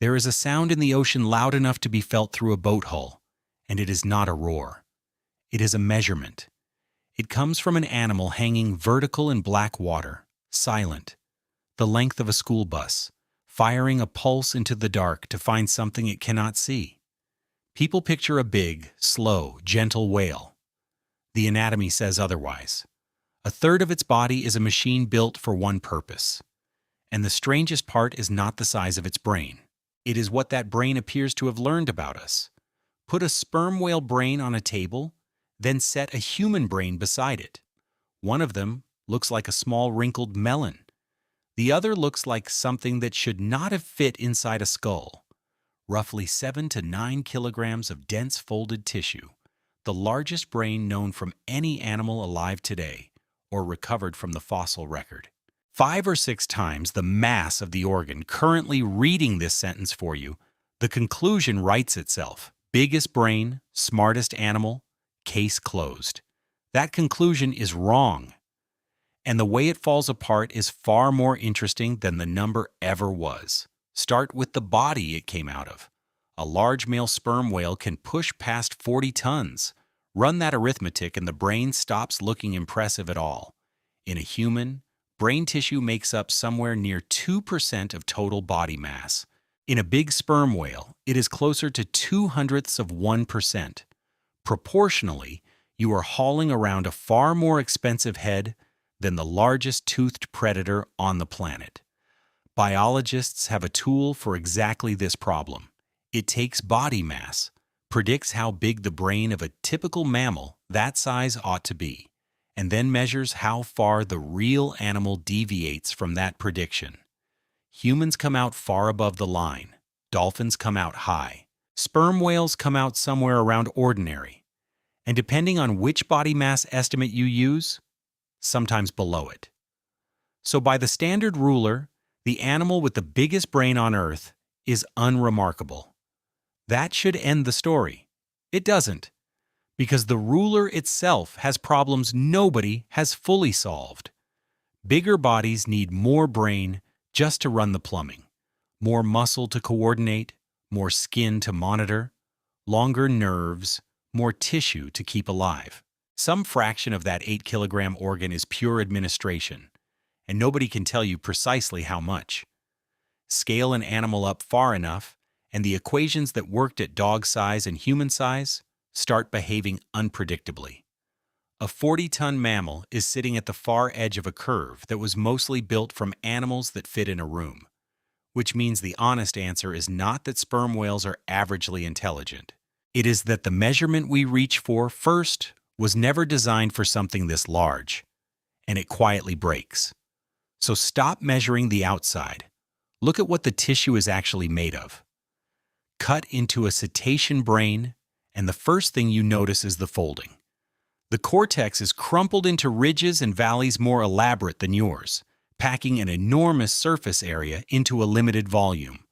There is a sound in the ocean loud enough to be felt through a boat hull, and it is not a roar. It is a measurement. It comes from an animal hanging vertical in black water, silent, the length of a school bus, firing a pulse into the dark to find something it cannot see. People picture a big, slow, gentle whale. The anatomy says otherwise. A third of its body is a machine built for one purpose. And the strangest part is not the size of its brain. It is what that brain appears to have learned about us. Put a sperm whale brain on a table, then set a human brain beside it. One of them looks like a small wrinkled melon. The other looks like something that should not have fit inside a skull. Roughly 7 to 9 kilograms of dense folded tissue, the largest brain known from any animal alive today, or recovered from the fossil record. 5 or 6 times the mass of the organ currently reading this sentence for you, the conclusion writes itself. Biggest brain, smartest animal, case closed. That conclusion is wrong. And the way it falls apart is far more interesting than the number ever was. Start with the body it came out of. A large male sperm whale can push past 40 tons. Run that arithmetic and the brain stops looking impressive at all. In a human, brain tissue makes up somewhere near 2% of total body mass. In a big sperm whale, it is closer to 0.02%. Proportionally, you are hauling around a far more expensive head than the largest toothed predator on the planet. Biologists have a tool for exactly this problem. It takes body mass, predicts how big the brain of a typical mammal that size ought to be, and then measures how far the real animal deviates from that prediction. Humans come out far above the line. Dolphins come out high. Sperm whales come out somewhere around ordinary. And depending on which body mass estimate you use, sometimes below it. So by the standard ruler, the animal with the biggest brain on Earth is unremarkable. That should end the story. It doesn't, because the ruler itself has problems nobody has fully solved. Bigger bodies need more brain just to run the plumbing, more muscle to coordinate, more skin to monitor, longer nerves, more tissue to keep alive. Some fraction of that 8-kilogram organ is pure administration, and nobody can tell you precisely how much. Scale an animal up far enough, and the equations that worked at dog size and human size start behaving unpredictably. A 40-ton mammal is sitting at the far edge of a curve that was mostly built from animals that fit in a room, which means the honest answer is not that sperm whales are averagely intelligent. It is that the measurement we reach for first was never designed for something this large, and it quietly breaks. So stop measuring the outside. Look at what the tissue is actually made of. Cut into a cetacean brain, and the first thing you notice is the folding. The cortex is crumpled into ridges and valleys more elaborate than yours, packing an enormous surface area into a limited volume.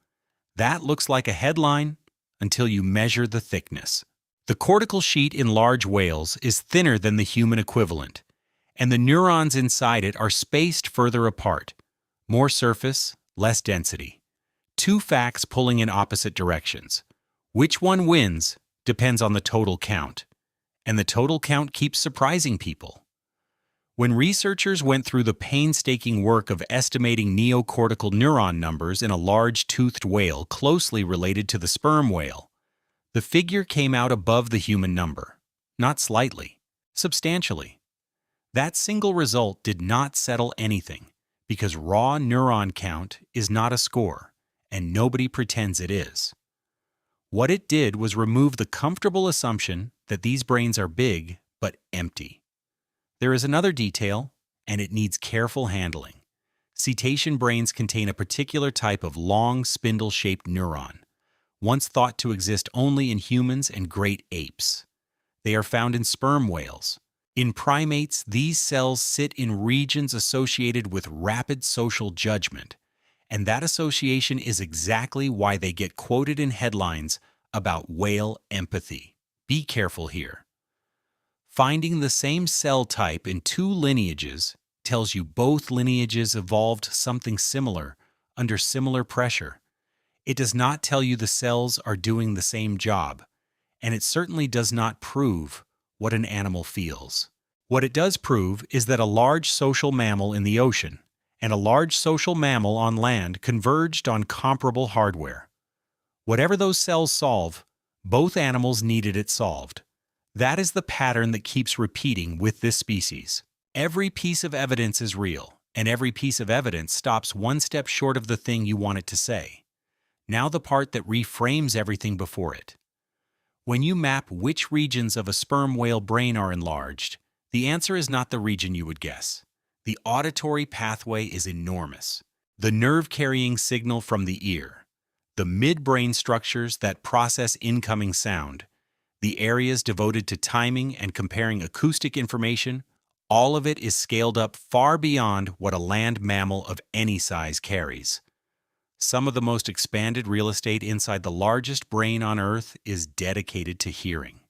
That looks like a headline until you measure the thickness. The cortical sheet in large whales is thinner than the human equivalent, and the neurons inside it are spaced further apart. More surface, less density. 2 facts pulling in opposite directions. Which one wins depends on the total count, and the total count keeps surprising people. When researchers went through the painstaking work of estimating neocortical neuron numbers in a large toothed whale closely related to the sperm whale, the figure came out above the human number, not slightly, substantially. That single result did not settle anything, because raw neuron count is not a score, and nobody pretends it is. What it did was remove the comfortable assumption that these brains are big but empty. There is another detail, and it needs careful handling. Cetacean brains contain a particular type of long, spindle-shaped neuron, once thought to exist only in humans and great apes. They are found in sperm whales. In primates, these cells sit in regions associated with rapid social judgment, and that association is exactly why they get quoted in headlines about whale empathy. Be careful here. Finding the same cell type in 2 lineages tells you both lineages evolved something similar under similar pressure. It does not tell you the cells are doing the same job, and it certainly does not prove what an animal feels. What it does prove is that a large social mammal in the ocean and a large social mammal on land converged on comparable hardware. Whatever those cells solve, both animals needed it solved. That is the pattern that keeps repeating with this species. Every piece of evidence is real, and every piece of evidence stops one step short of the thing you want it to say. Now the part that reframes everything before it. When you map which regions of a sperm whale brain are enlarged, the answer is not the region you would guess. The auditory pathway is enormous. The nerve-carrying signal from the ear, the midbrain structures that process incoming sound, the areas devoted to timing and comparing acoustic information, all of it is scaled up far beyond what a land mammal of any size carries. Some of the most expanded real estate inside the largest brain on Earth is dedicated to hearing.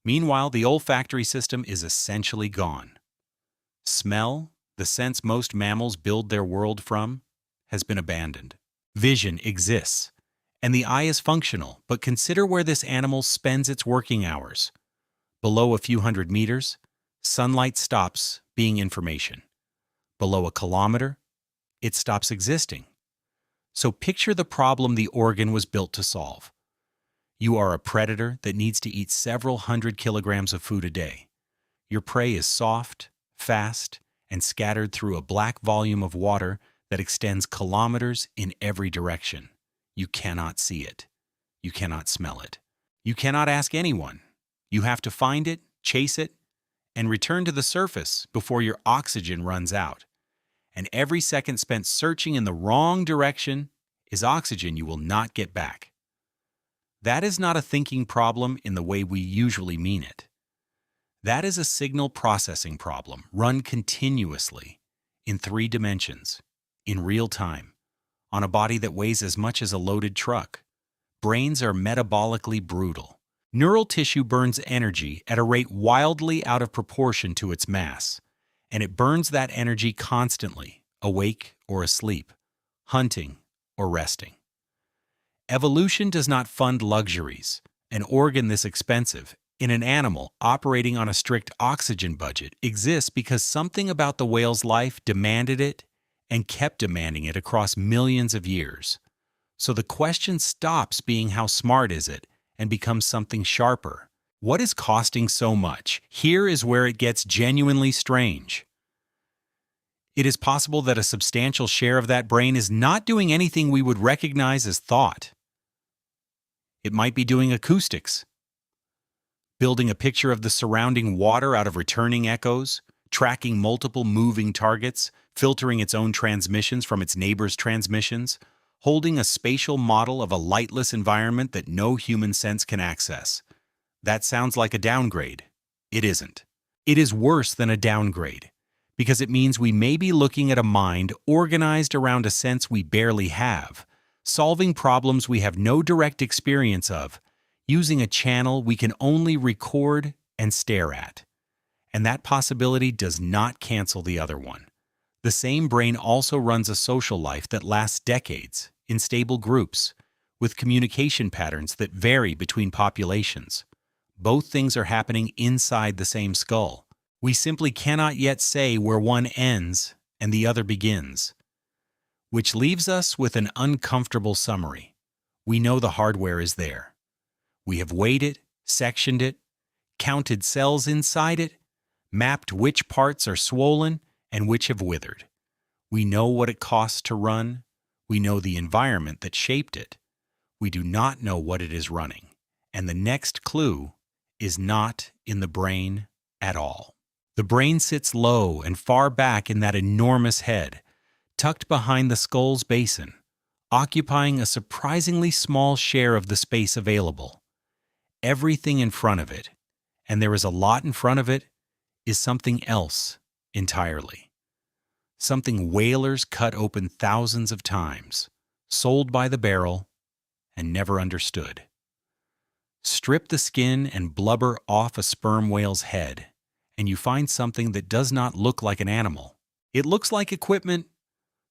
Meanwhile, the olfactory system is essentially gone. Smell, the sense most mammals build their world from, has been abandoned. Vision exists, and the eye is functional, but consider where this animal spends its working hours. Below a few hundred meters, sunlight stops being information. Below a kilometer, it stops existing. So picture the problem the organ was built to solve. You are a predator that needs to eat several hundred kilograms of food a day. Your prey is soft, fast, and scattered through a black volume of water that extends kilometers in every direction. You cannot see it. You cannot smell it. You cannot ask anyone. You have to find it, chase it, and return to the surface before your oxygen runs out. And every second spent searching in the wrong direction is oxygen you will not get back. That is not a thinking problem in the way we usually mean it. That is a signal processing problem run continuously, in 3 dimensions, in real time, on a body that weighs as much as a loaded truck. Brains are metabolically brutal. Neural tissue burns energy at a rate wildly out of proportion to its mass, and it burns that energy constantly, awake or asleep, hunting or resting. Evolution does not fund luxuries. An organ this expensive, in an animal operating on a strict oxygen budget, exists because something about the whale's life demanded it and kept demanding it across millions of years. So the question stops being how smart is it and becomes something sharper. What is costing so much? Here is where it gets genuinely strange. It is possible that a substantial share of that brain is not doing anything we would recognize as thought. It might be doing acoustics, building a picture of the surrounding water out of returning echoes, tracking multiple moving targets, filtering its own transmissions from its neighbors' transmissions, holding a spatial model of a lightless environment that no human sense can access. That sounds like a downgrade. It isn't. It is worse than a downgrade, because it means we may be looking at a mind organized around a sense we barely have, solving problems we have no direct experience of, using a channel we can only record and stare at. And that possibility does not cancel the other one. The same brain also runs a social life that lasts decades, in stable groups, with communication patterns that vary between populations. Both things are happening inside the same skull. We simply cannot yet say where one ends and the other begins. Which leaves us with an uncomfortable summary. We know the hardware is there. We have weighed it, sectioned it, counted cells inside it, mapped which parts are swollen and which have withered. We know what it costs to run. We know the environment that shaped it. We do not know what it is running. And the next clue is not in the brain at all. The brain sits low and far back in that enormous head, tucked behind the skull's basin, occupying a surprisingly small share of the space available. Everything in front of it, and there is a lot in front of it, is something else entirely. Something whalers cut open thousands of times, sold by the barrel, and never understood. Strip the skin and blubber off a sperm whale's head, and you find something that does not look like an animal. It looks like equipment.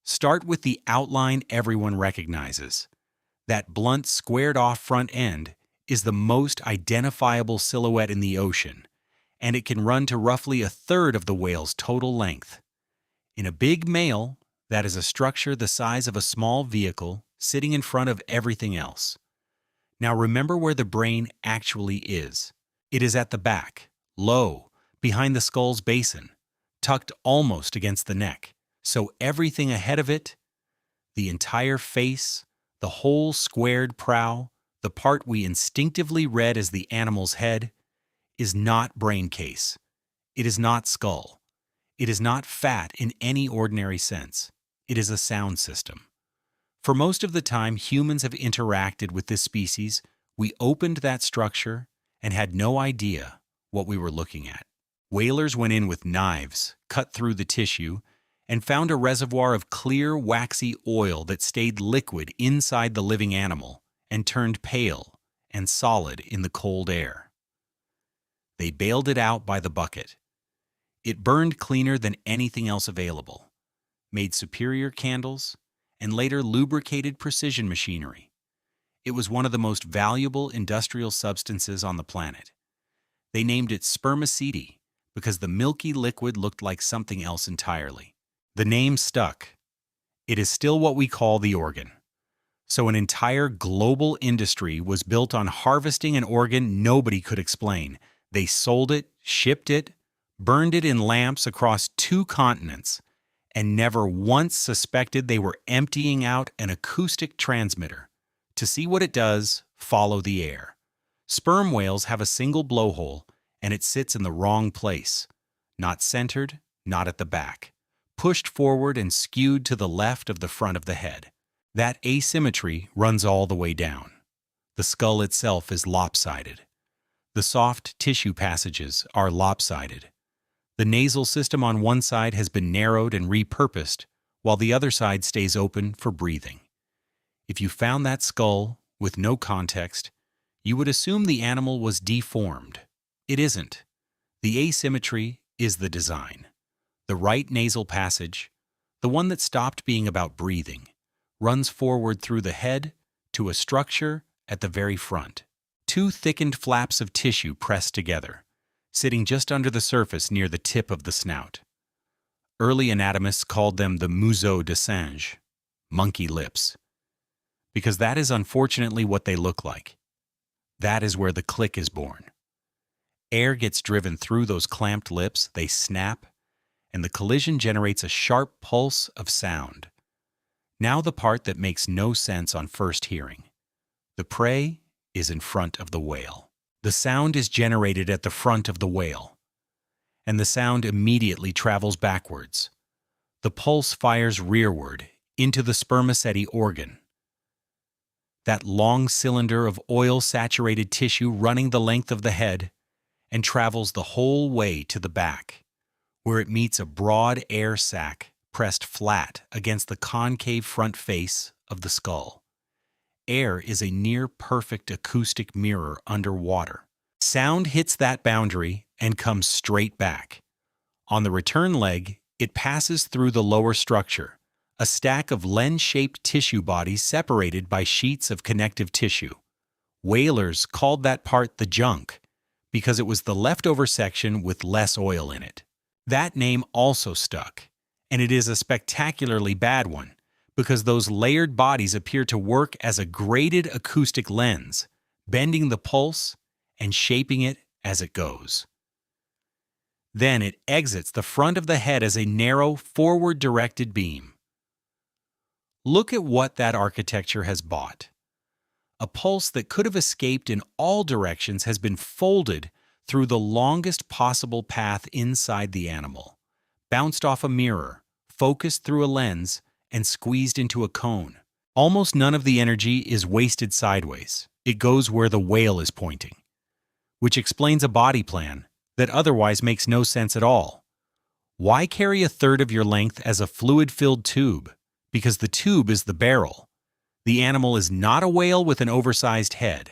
Start with the outline everyone recognizes. That blunt, squared-off front end is the most identifiable silhouette in the ocean, and it can run to roughly a third of the whale's total length. In a big male, that is a structure the size of a small vehicle sitting in front of everything else. Now remember where the brain actually is. It is at the back, low, behind the skull's basin, tucked almost against the neck. So everything ahead of it, the entire face, the whole squared prow, the part we instinctively read as the animal's head, is not brain case. It is not skull. It is not fat in any ordinary sense. It is a sound system. For most of the time humans have interacted with this species, we opened that structure and had no idea what we were looking at. Whalers went in with knives, cut through the tissue, and found a reservoir of clear, waxy oil that stayed liquid inside the living animal and turned pale and solid in the cold air. They bailed it out by the bucket. It burned cleaner than anything else available, made superior candles, and later lubricated precision machinery. It was one of the most valuable industrial substances on the planet. They named it spermaceti because the milky liquid looked like something else entirely. The name stuck. It is still what we call the organ. So an entire global industry was built on harvesting an organ nobody could explain. They sold it, shipped it, burned it in lamps across 2 continents, and never once suspected they were emptying out an acoustic transmitter. To see what it does, follow the air. Sperm whales have a single blowhole, and it sits in the wrong place. Not centered, not at the back. Pushed forward and skewed to the left of the front of the head. That asymmetry runs all the way down. The skull itself is lopsided. The soft tissue passages are lopsided. The nasal system on one side has been narrowed and repurposed, while the other side stays open for breathing. If you found that skull with no context, you would assume the animal was deformed. It isn't. The asymmetry is the design. The right nasal passage, the one that stopped being about breathing, runs forward through the head to a structure at the very front. 2 thickened flaps of tissue pressed together, sitting just under the surface near the tip of the snout. Early anatomists called them the museau de singe, monkey lips, because that is unfortunately what they look like. That is where the click is born. Air gets driven through those clamped lips, they snap, and the collision generates a sharp pulse of sound. Now the part that makes no sense on first hearing. The prey is in front of the whale. The sound is generated at the front of the whale, and the sound immediately travels backwards. The pulse fires rearward into the spermaceti organ. That long cylinder of oil-saturated tissue running the length of the head and travels the whole way to the back, where it meets a broad air sac pressed flat against the concave front face of the skull. Air is a near-perfect acoustic mirror underwater. Sound hits that boundary and comes straight back. On the return leg, it passes through the lower structure, a stack of lens-shaped tissue bodies separated by sheets of connective tissue. Whalers called that part the junk because it was the leftover section with less oil in it. That name also stuck, and it is a spectacularly bad one, because those layered bodies appear to work as a graded acoustic lens, bending the pulse and shaping it as it goes. Then it exits the front of the head as a narrow, forward-directed beam. Look at what that architecture has bought. A pulse that could have escaped in all directions has been folded through the longest possible path inside the animal, bounced off a mirror, focused through a lens, and squeezed into a cone. Almost none of the energy is wasted sideways. It goes where the whale is pointing, which explains a body plan that otherwise makes no sense at all. Why carry a third of your length as a fluid-filled tube? Because the tube is the barrel. The animal is not a whale with an oversized head.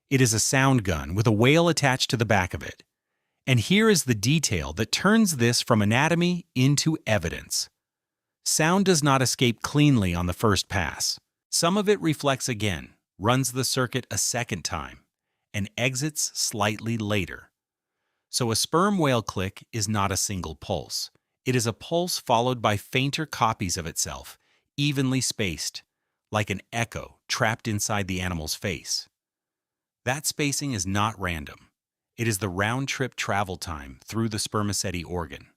It is a sound gun with a whale attached to the back of it. And here is the detail that turns this from anatomy into evidence. Sound does not escape cleanly on the first pass. Some of it reflects again, runs the circuit a second time, and exits slightly later. So a sperm whale click is not a single pulse. It is a pulse followed by fainter copies of itself, evenly spaced, like an echo trapped inside the animal's face. That spacing is not random. It is the round-trip travel time through the spermaceti organ.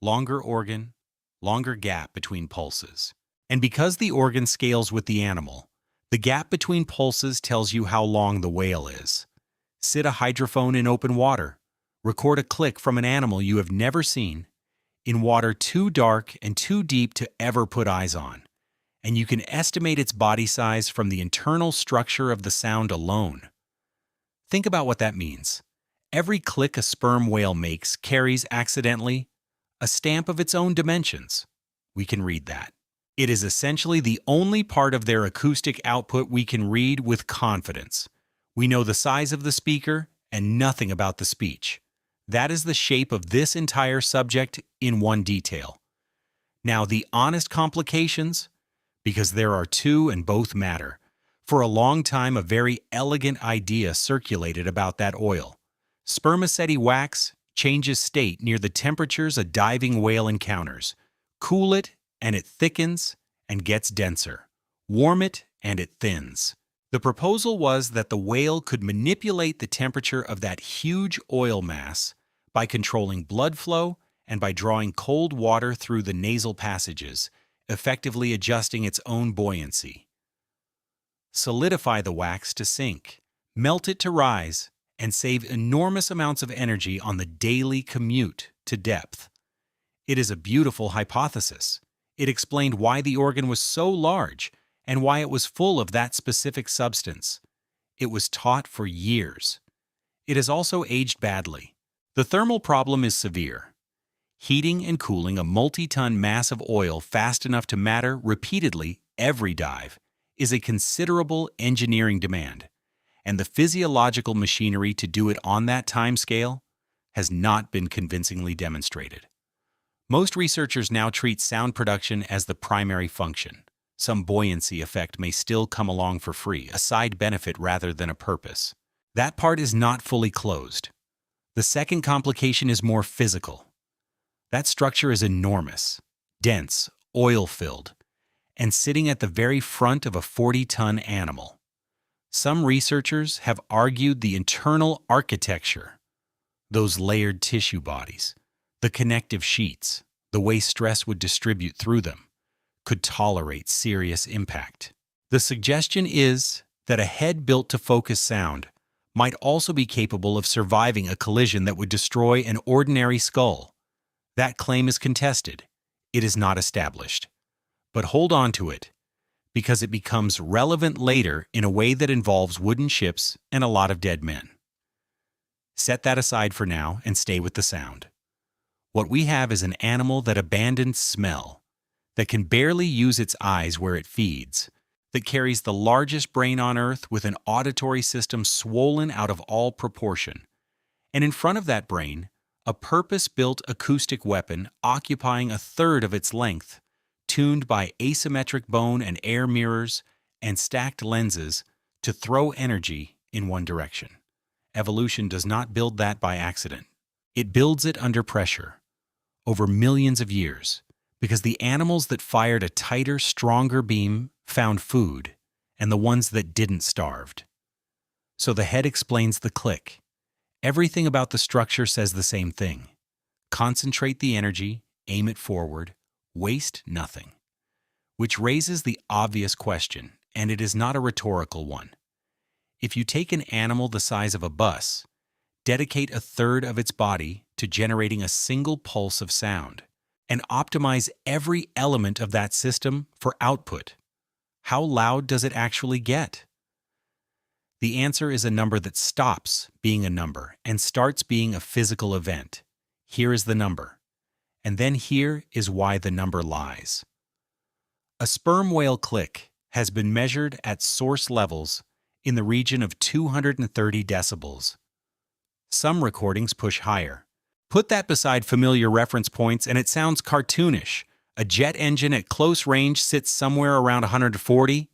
Longer gap between pulses. And because the organ scales with the animal, the gap between pulses tells you how long the whale is. Sit a hydrophone in open water. Record a click from an animal you have never seen, in water too dark and too deep to ever put eyes on, and you can estimate its body size from the internal structure of the sound alone. Think about what that means. Every click a sperm whale makes carries, accidentally, a stamp of its own dimensions. We can read that. It is essentially the only part of their acoustic output we can read with confidence. We know the size of the speaker and nothing about the speech. That is the shape of this entire subject in one detail. Now, the honest complications, because there are two and both matter. For a long time, a very elegant idea circulated about that oil. Spermaceti wax changes state near the temperatures a diving whale encounters. Cool it, and it thickens and gets denser. Warm it, and it thins. The proposal was that the whale could manipulate the temperature of that huge oil mass by controlling blood flow and by drawing cold water through the nasal passages, effectively adjusting its own buoyancy. Solidify the wax to sink, melt it to rise, and save enormous amounts of energy on the daily commute to depth. It is a beautiful hypothesis. It explained why the organ was so large and why it was full of that specific substance. It was taught for years. It has also aged badly. The thermal problem is severe. Heating and cooling a multi-ton mass of oil fast enough to matter repeatedly every dive is a considerable engineering demand, and the physiological machinery to do it on that time scale has not been convincingly demonstrated. Most researchers now treat sound production as the primary function. Some buoyancy effect may still come along for free, a side benefit rather than a purpose. That part is not fully closed. The second complication is more physical. That structure is enormous, dense, oil-filled, and sitting at the very front of a 40-ton animal. Some researchers have argued the internal architecture, those layered tissue bodies, the connective sheets, the way stress would distribute through them, could tolerate serious impact. The suggestion is that a head built to focus sound might also be capable of surviving a collision that would destroy an ordinary skull. That claim is contested. It is not established. But hold on to it, because it becomes relevant later in a way that involves wooden ships and a lot of dead men. Set that aside for now and stay with the sound. What we have is an animal that abandoned smell, that can barely use its eyes where it feeds, that carries the largest brain on Earth with an auditory system swollen out of all proportion, and in front of that brain, a purpose-built acoustic weapon occupying a third of its length, tuned by asymmetric bone and air mirrors and stacked lenses to throw energy in one direction. Evolution does not build that by accident. It builds it under pressure, over millions of years, because the animals that fired a tighter, stronger beam found food, and the ones that didn't starved. So the head explains the click. Everything about the structure says the same thing. Concentrate the energy, aim it forward, waste nothing. Which raises the obvious question, and it is not a rhetorical one. If you take an animal the size of a bus, dedicate a third of its body to generating a single pulse of sound, and optimize every element of that system for output, how loud does it actually get? The answer is a number that stops being a number and starts being a physical event. Here is the number. And then here is why the number lies. A sperm whale click has been measured at source levels in the region of 230 decibels. Some recordings push higher. Put that beside familiar reference points and it sounds cartoonish. A jet engine at close range sits somewhere around 140,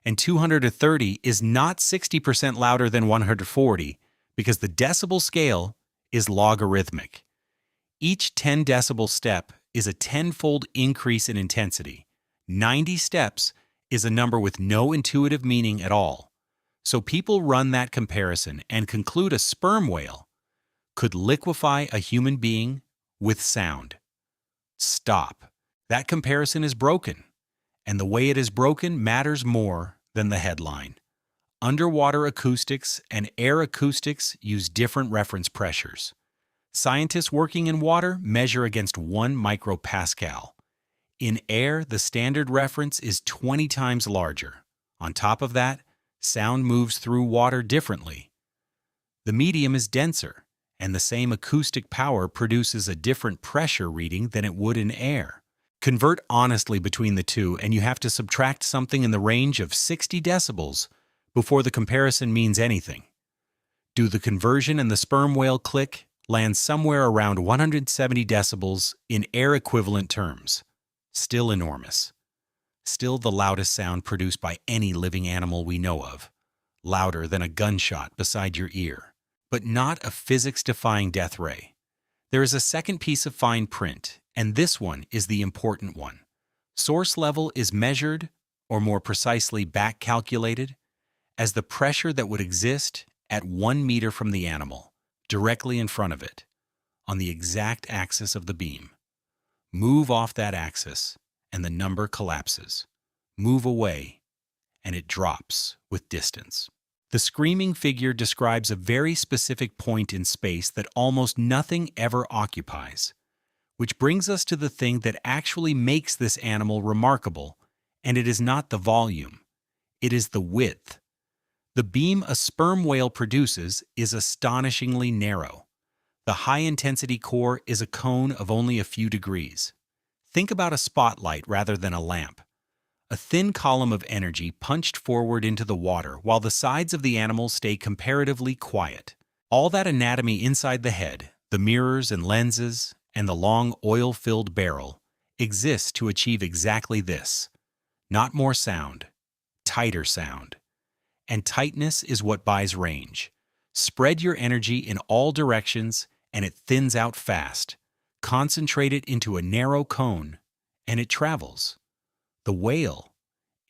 And 230 is not 60% louder than 140 because the decibel scale is logarithmic. Each 10 decibel step is a tenfold increase in intensity. 90 steps is a number with no intuitive meaning at all. So people run that comparison and conclude a sperm whale could liquefy a human being with sound. Stop. That comparison is broken, and the way it is broken matters more than the headline. Underwater acoustics and air acoustics use different reference pressures. Scientists working in water measure against 1 micropascal. In air, the standard reference is 20 times larger. On top of that, sound moves through water differently. The medium is denser, and the same acoustic power produces a different pressure reading than it would in air. Convert honestly between the two, and you have to subtract something in the range of 60 decibels before the comparison means anything. Do the conversion and the sperm whale click land somewhere around 170 decibels in air-equivalent terms. Still enormous. Still the loudest sound produced by any living animal we know of. Louder than a gunshot beside your ear. But not a physics-defying death ray. There is a second piece of fine print, and this one is the important one. Source level is measured, or more precisely back-calculated, as the pressure that would exist at 1 meter from the animal, directly in front of it, on the exact axis of the beam. Move off that axis, and the number collapses. Move away, and it drops with distance. The screaming figure describes a very specific point in space that almost nothing ever occupies, which brings us to the thing that actually makes this animal remarkable, and it is not the volume. It is the width. The beam a sperm whale produces is astonishingly narrow. The high-intensity core is a cone of only a few degrees. Think about a spotlight rather than a lamp. A thin column of energy punched forward into the water while the sides of the animal stay comparatively quiet. All that anatomy inside the head, the mirrors and lenses, and the long oil-filled barrel exists to achieve exactly this. Not more sound, tighter sound. And tightness is what buys range. Spread your energy in all directions and it thins out fast. Concentrate it into a narrow cone and it travels. The whale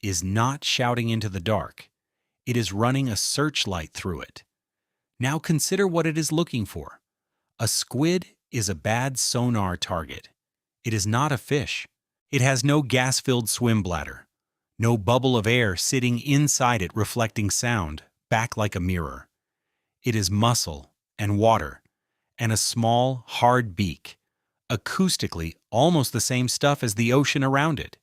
is not shouting into the dark. It is running a searchlight through it. Now consider what it is looking for. A squid is a bad sonar target. It is not a fish. It has no gas-filled swim bladder. No bubble of air sitting inside it reflecting sound, back like a mirror. It is muscle and water, and a small, hard beak, acoustically almost the same stuff as the ocean around it.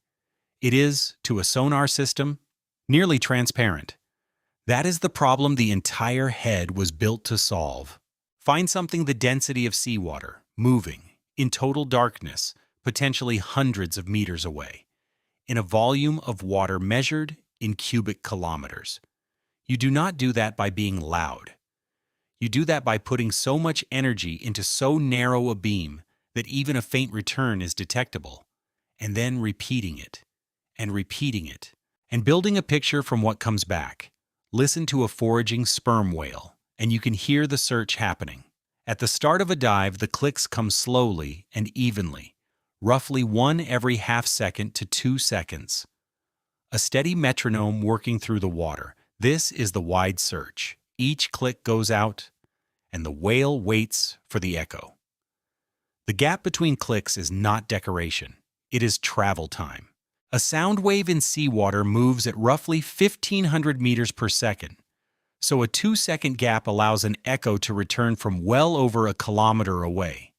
It is, to a sonar system, nearly transparent. That is the problem the entire head was built to solve. Find something the density of seawater, moving, in total darkness, potentially hundreds of meters away, in a volume of water measured in cubic kilometers. You do not do that by being loud. You do that by putting so much energy into so narrow a beam that even a faint return is detectable, and then repeating it, and building a picture from what comes back. Listen to a foraging sperm whale, and you can hear the search happening. At the start of a dive, the clicks come slowly and evenly, roughly 1 every half second to 2 seconds. A steady metronome working through the water. This is the wide search. Each click goes out, and the whale waits for the echo. The gap between clicks is not decoration. It is travel time. A sound wave in seawater moves at roughly 1,500 meters per second, so a 2-second gap allows an echo to return from well over a kilometer away.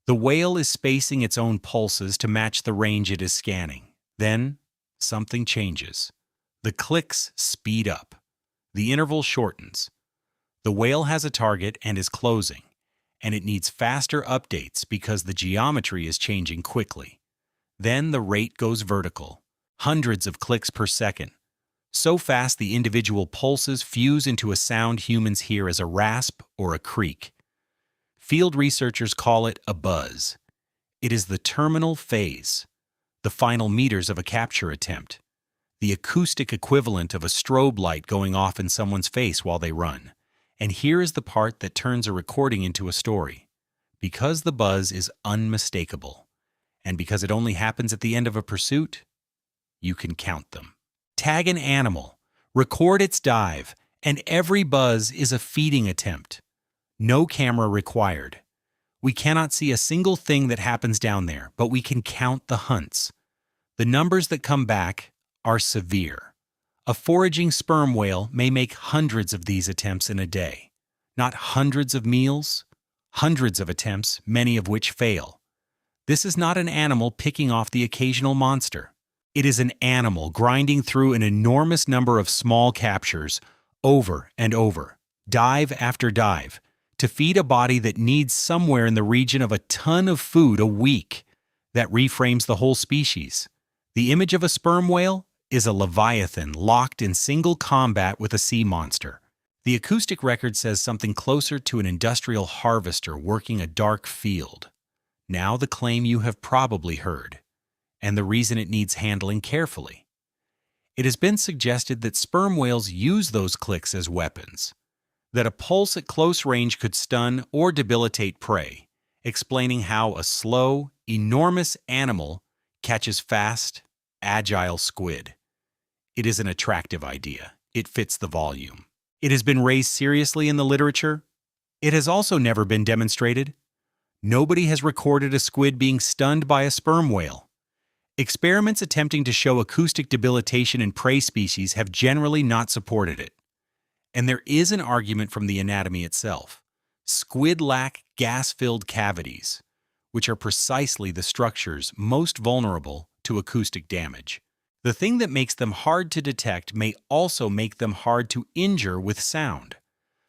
The whale is spacing its own pulses to match the range it is scanning. Then, something changes. The clicks speed up. The interval shortens. The whale has a target and is closing, and it needs faster updates because the geometry is changing quickly. Then the rate goes vertical, hundreds of clicks per second. So fast the individual pulses fuse into a sound humans hear as a rasp or a creak. Field researchers call it a buzz. It is the terminal phase, the final meters of a capture attempt. the acoustic equivalent of a strobe light going off in someone's face while they run. And here is the part that turns a recording into a story. Because the buzz is unmistakable, and because it only happens at the end of a pursuit, you can count them. Tag an animal, record its dive, and every buzz is a feeding attempt. No camera required. We cannot see a single thing that happens down there, but we can count the hunts. The numbers that come back are severe. A foraging sperm whale may make hundreds of these attempts in a day. Not hundreds of meals, hundreds of attempts, many of which fail. This is not an animal picking off the occasional monster. It is an animal grinding through an enormous number of small captures over and over, dive after dive, to feed a body that needs somewhere in the region of a ton of food a week. That reframes the whole species. The image of a sperm whale is a leviathan locked in single combat with a sea monster. The acoustic record says something closer to an industrial harvester working a dark field. Now the claim you have probably heard, and the reason it needs handling carefully. It has been suggested that sperm whales use those clicks as weapons, that a pulse at close range could stun or debilitate prey, explaining how a slow, enormous animal catches fast, agile squid. It is an attractive idea. It fits the volume. It has been raised seriously in the literature. It has also never been demonstrated. Nobody has recorded a squid being stunned by a sperm whale. Experiments attempting to show acoustic debilitation in prey species have generally not supported it. And there is an argument from the anatomy itself. Squid lack gas-filled cavities, which are precisely the structures most vulnerable to acoustic damage. The thing that makes them hard to detect may also make them hard to injure with sound.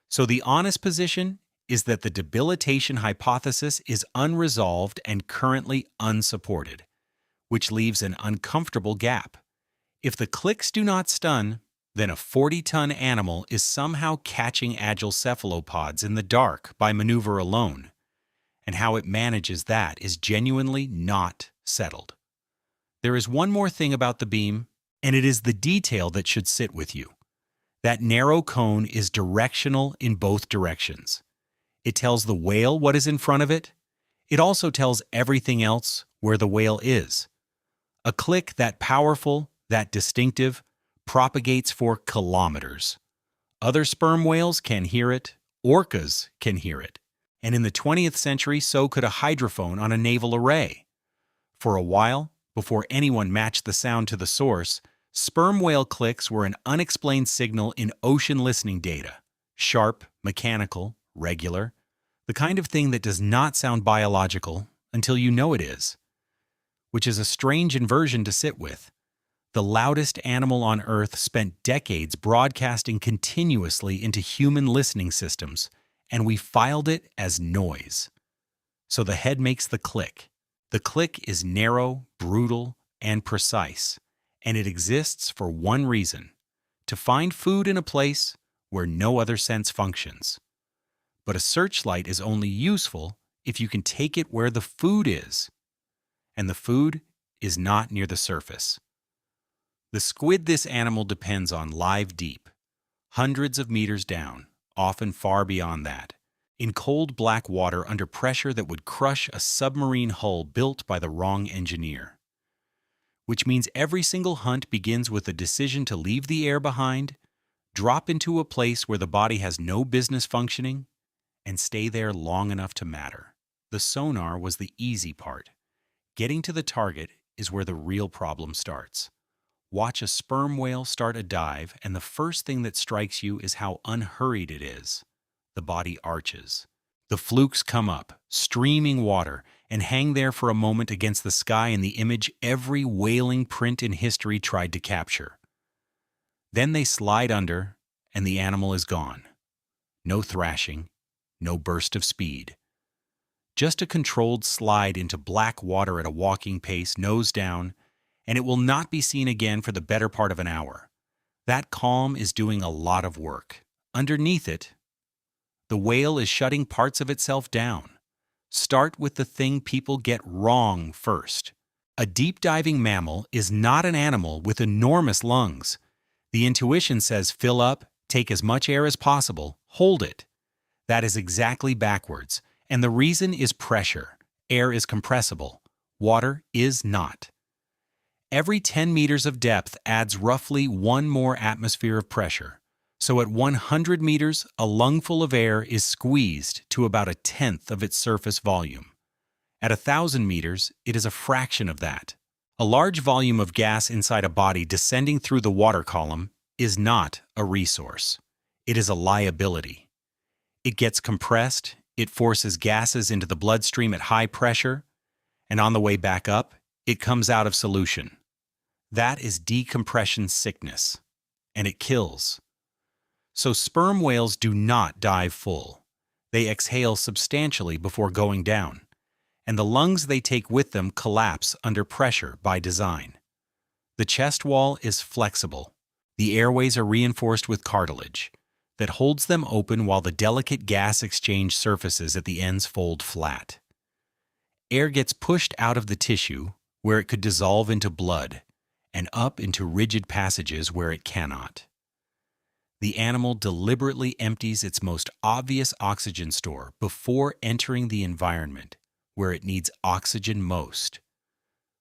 So the honest position is that the debilitation hypothesis is unresolved and currently unsupported, which leaves an uncomfortable gap. If the clicks do not stun, then a 40-ton animal is somehow catching agile cephalopods in the dark by maneuver alone, and how it manages that is genuinely not settled. There is one more thing about the beam, and it is the detail that should sit with you. That narrow cone is directional in both directions. It tells the whale what is in front of it. It also tells everything else where the whale is. A click that powerful, that distinctive, propagates for kilometers. Other sperm whales can hear it, orcas can hear it, and in the 20th century so could a hydrophone on a naval array. For a while, before anyone matched the sound to the source, sperm whale clicks were an unexplained signal in ocean listening data. Sharp, mechanical, regular, the kind of thing that does not sound biological until you know it is, which is a strange inversion to sit with. The loudest animal on Earth spent decades broadcasting continuously into human listening systems, and we filed it as noise. So the head makes the click. The click is narrow, brutal, and precise, and it exists for one reason: to find food in a place where no other sense functions. But a searchlight is only useful if you can take it where the food is, and the food is not near the surface. The squid this animal depends on live deep, hundreds of meters down, often far beyond that, in cold black water under pressure that would crush a submarine hull built by the wrong engineer. Which means every single hunt begins with a decision to leave the air behind, drop into a place where the body has no business functioning, and stay there long enough to matter. The sonar was the easy part. Getting to the target is where the real problem starts. Watch a sperm whale start a dive, and the first thing that strikes you is how unhurried it is. The body arches. The flukes come up, streaming water, and hang there for a moment against the sky in the image every whaling print in history tried to capture. Then they slide under, and the animal is gone. No thrashing, no burst of speed. Just a controlled slide into black water at a walking pace, nose down, and it will not be seen again for the better part of an hour. That calm is doing a lot of work. Underneath it, the whale is shutting parts of itself down. Start with the thing people get wrong first. A deep-diving mammal is not an animal with enormous lungs. The intuition says fill up, take as much air as possible, hold it. That is exactly backwards, and the reason is pressure. Air is compressible. Water is not. Every 10 meters of depth adds roughly one more atmosphere of pressure. So at 100 meters, a lungful of air is squeezed to about a tenth of its surface volume. At 1,000 meters, it is a fraction of that. A large volume of gas inside a body descending through the water column is not a resource. It is a liability. It gets compressed, it forces gases into the bloodstream at high pressure, and on the way back up, it comes out of solution. That is decompression sickness, and it kills. So sperm whales do not dive full. They exhale substantially before going down, and the lungs they take with them collapse under pressure by design. The chest wall is flexible. The airways are reinforced with cartilage that holds them open while the delicate gas exchange surfaces at the ends fold flat. Air gets pushed out of the tissue where it could dissolve into blood and up into rigid passages where it cannot. The animal deliberately empties its most obvious oxygen store before entering the environment where it needs oxygen most,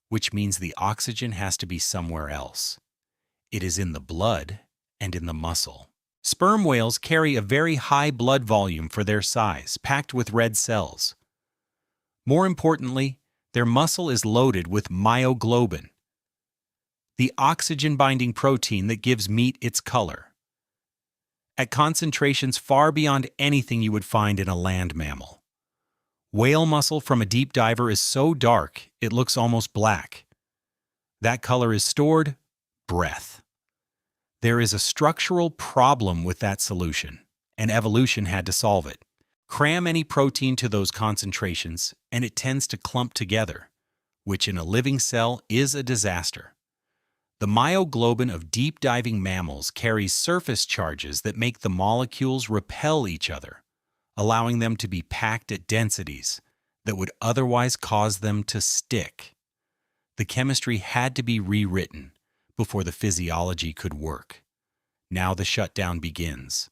which means the oxygen has to be somewhere else. It is in the blood and in the muscle. Sperm whales carry a very high blood volume for their size, packed with red cells. More importantly, their muscle is loaded with myoglobin, the oxygen-binding protein that gives meat its color, at concentrations far beyond anything you would find in a land mammal. Whale muscle from a deep diver is so dark it looks almost black. That color is stored breath. There is a structural problem with that solution, and evolution had to solve it. Cram any protein to those concentrations, and it tends to clump together, which in a living cell is a disaster. The myoglobin of deep-diving mammals carries surface charges that make the molecules repel each other, allowing them to be packed at densities that would otherwise cause them to stick. The chemistry had to be rewritten before the physiology could work. Now the shutdown begins.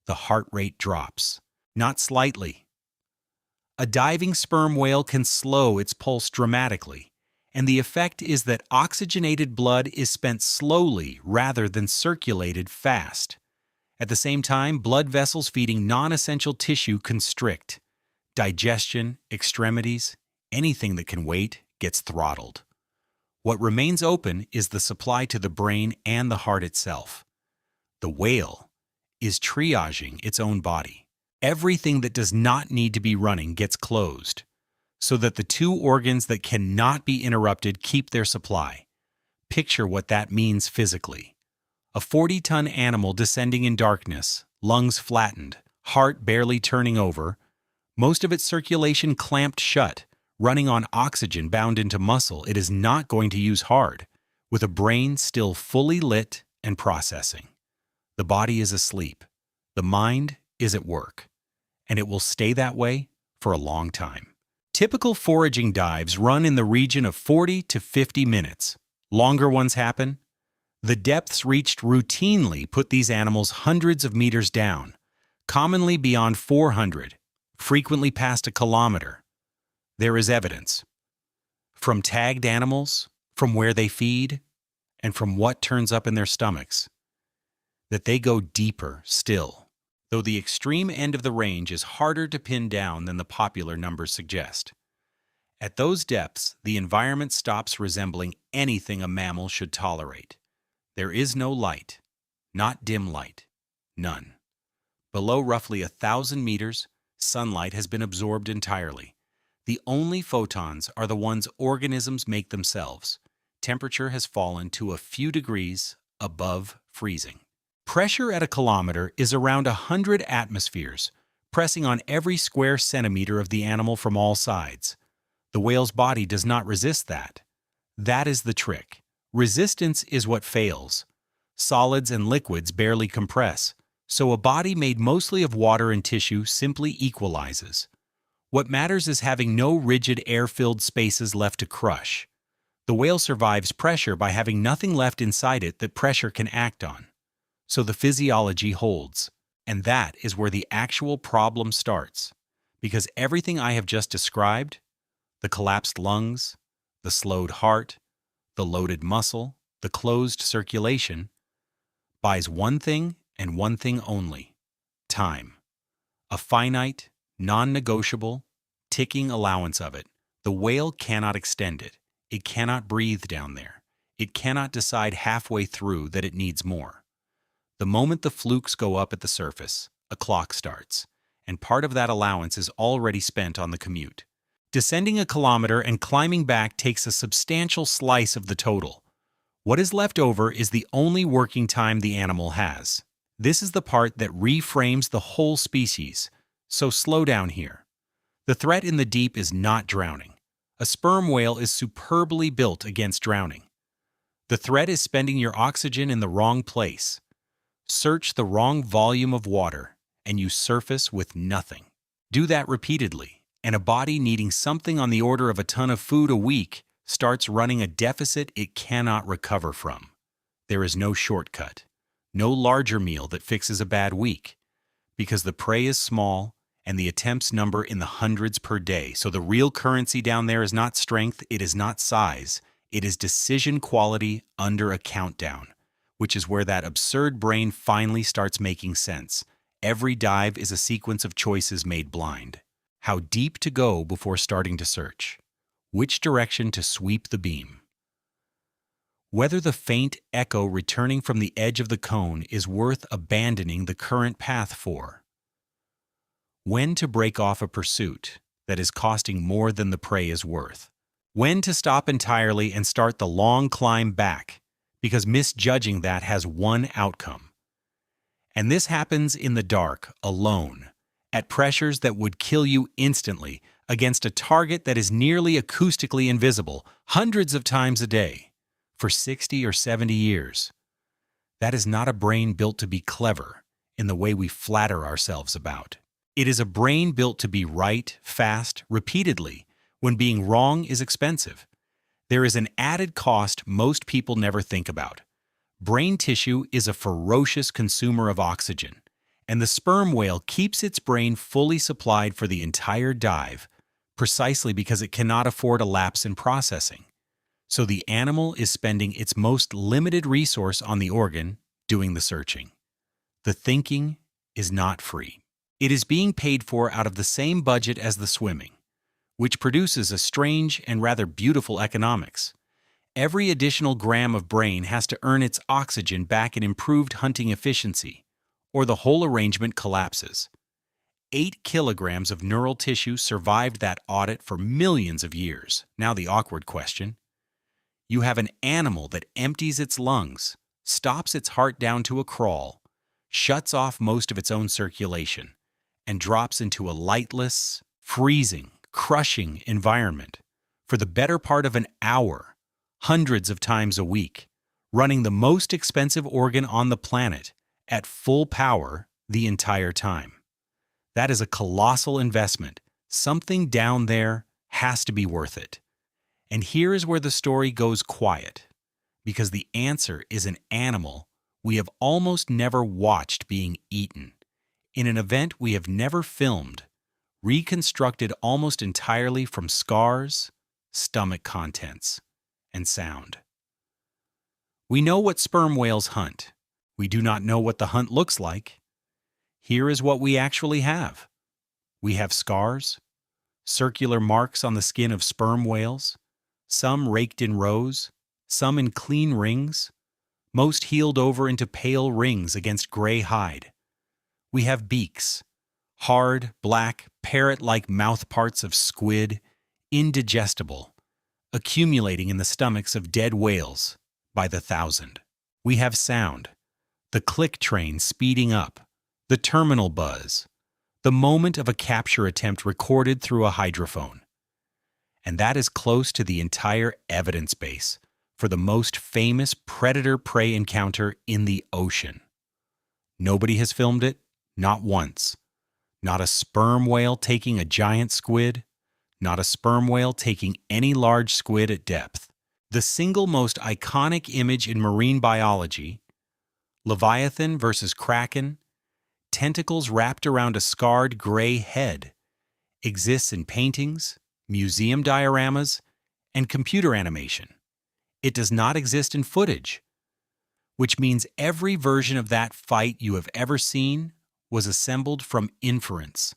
The heart rate drops, not slightly. A diving sperm whale can slow its pulse dramatically, and the effect is that oxygenated blood is spent slowly rather than circulated fast. At the same time, blood vessels feeding non-essential tissue constrict. Digestion, extremities, anything that can wait gets throttled. What remains open is the supply to the brain and the heart itself. The whale is triaging its own body. Everything that does not need to be running gets closed, so that the two organs that cannot be interrupted keep their supply. Picture what that means physically. A 40-ton animal descending in darkness, lungs flattened, heart barely turning over, most of its circulation clamped shut, running on oxygen bound into muscle it is not going to use hard, with a brain still fully lit and processing. The body is asleep. The mind is at work, and it will stay that way for a long time. Typical foraging dives run in the region of 40 to 50 minutes. Longer ones happen. The depths reached routinely put these animals hundreds of meters down, commonly beyond 400, frequently past a kilometer. There is evidence. From tagged animals, from where they feed, and from what turns up in their stomachs, that they go deeper still, though the extreme end of the range is harder to pin down than the popular numbers suggest. At those depths, the environment stops resembling anything a mammal should tolerate. There is no light, not dim light, none. Below roughly 1,000 meters, sunlight has been absorbed entirely. The only photons are the ones organisms make themselves. Temperature has fallen to a few degrees above freezing. Pressure at a kilometer is around 100 atmospheres, pressing on every square centimeter of the animal from all sides. The whale's body does not resist that. That is the trick. Resistance is what fails. Solids and liquids barely compress, so a body made mostly of water and tissue simply equalizes. What matters is having no rigid air-filled spaces left to crush. The whale survives pressure by having nothing left inside it that pressure can act on. So the physiology holds. And that is where the actual problem starts. Because everything I have just described, the collapsed lungs, the slowed heart, the loaded muscle, the closed circulation, buys one thing and one thing only: time. A finite, non-negotiable, ticking allowance of it. The whale cannot extend it. It cannot breathe down there. It cannot decide halfway through that it needs more. The moment the flukes go up at the surface, a clock starts, and part of that allowance is already spent on the commute. Descending a kilometer and climbing back takes a substantial slice of the total. What is left over is the only working time the animal has. This is the part that reframes the whole species. So slow down here. The threat in the deep is not drowning. A sperm whale is superbly built against drowning. The threat is spending your oxygen in the wrong place. Search the wrong volume of water, and you surface with nothing. Do that repeatedly, and a body needing something on the order of a ton of food a week starts running a deficit it cannot recover from. There is no shortcut, no larger meal that fixes a bad week, because the prey is small and the attempts number in the hundreds per day. So the real currency down there is not strength, it is not size, it is decision quality under a countdown, which is where that absurd brain finally starts making sense. Every dive is a sequence of choices made blind. How deep to go before starting to search. Which direction to sweep the beam. Whether the faint echo returning from the edge of the cone is worth abandoning the current path for. When to break off a pursuit that is costing more than the prey is worth. When to stop entirely and start the long climb back, because misjudging that has one outcome. And this happens in the dark, alone, at pressures that would kill you instantly, against a target that is nearly acoustically invisible, hundreds of times a day, for 60 or 70 years. That is not a brain built to be clever in the way we flatter ourselves about. It is a brain built to be right, fast, repeatedly, when being wrong is expensive. There is an added cost most people never think about. Brain tissue is a ferocious consumer of oxygen, and the sperm whale keeps its brain fully supplied for the entire dive, precisely because it cannot afford a lapse in processing. So the animal is spending its most limited resource on the organ, doing the searching. The thinking is not free. It is being paid for out of the same budget as the swimming, which produces a strange and rather beautiful economics. Every additional gram of brain has to earn its oxygen back in improved hunting efficiency, or the whole arrangement collapses. 8 kilograms of neural tissue survived that audit for millions of years. Now the awkward question. You have an animal that empties its lungs, stops its heart down to a crawl, shuts off most of its own circulation, and drops into a lightless, freezing, crushing environment for the better part of an hour, hundreds of times a week, running the most expensive organ on the planet at full power the entire time. That is a colossal investment. Something down there has to be worth it. And here is where the story goes quiet, because the answer is an animal we have almost never watched being eaten, in an event we have never filmed, reconstructed almost entirely from scars, stomach contents, and sound. We know what sperm whales hunt. We do not know what the hunt looks like. Here is what we actually have. We have scars, circular marks on the skin of sperm whales, some raked in rows, some in clean rings, most healed over into pale rings against gray hide. We have beaks, hard, black, parrot-like mouthparts of squid, indigestible, accumulating in the stomachs of dead whales by the thousand. We have sound, the click train speeding up, the terminal buzz, the moment of a capture attempt recorded through a hydrophone. And that is close to the entire evidence base for the most famous predator-prey encounter in the ocean. Nobody has filmed it, not once. Not a sperm whale taking a giant squid, not a sperm whale taking any large squid at depth. The single most iconic image in marine biology, Leviathan versus Kraken, tentacles wrapped around a scarred gray head, exists in paintings, museum dioramas, and computer animation. It does not exist in footage, which means every version of that fight you have ever seen was assembled from inference.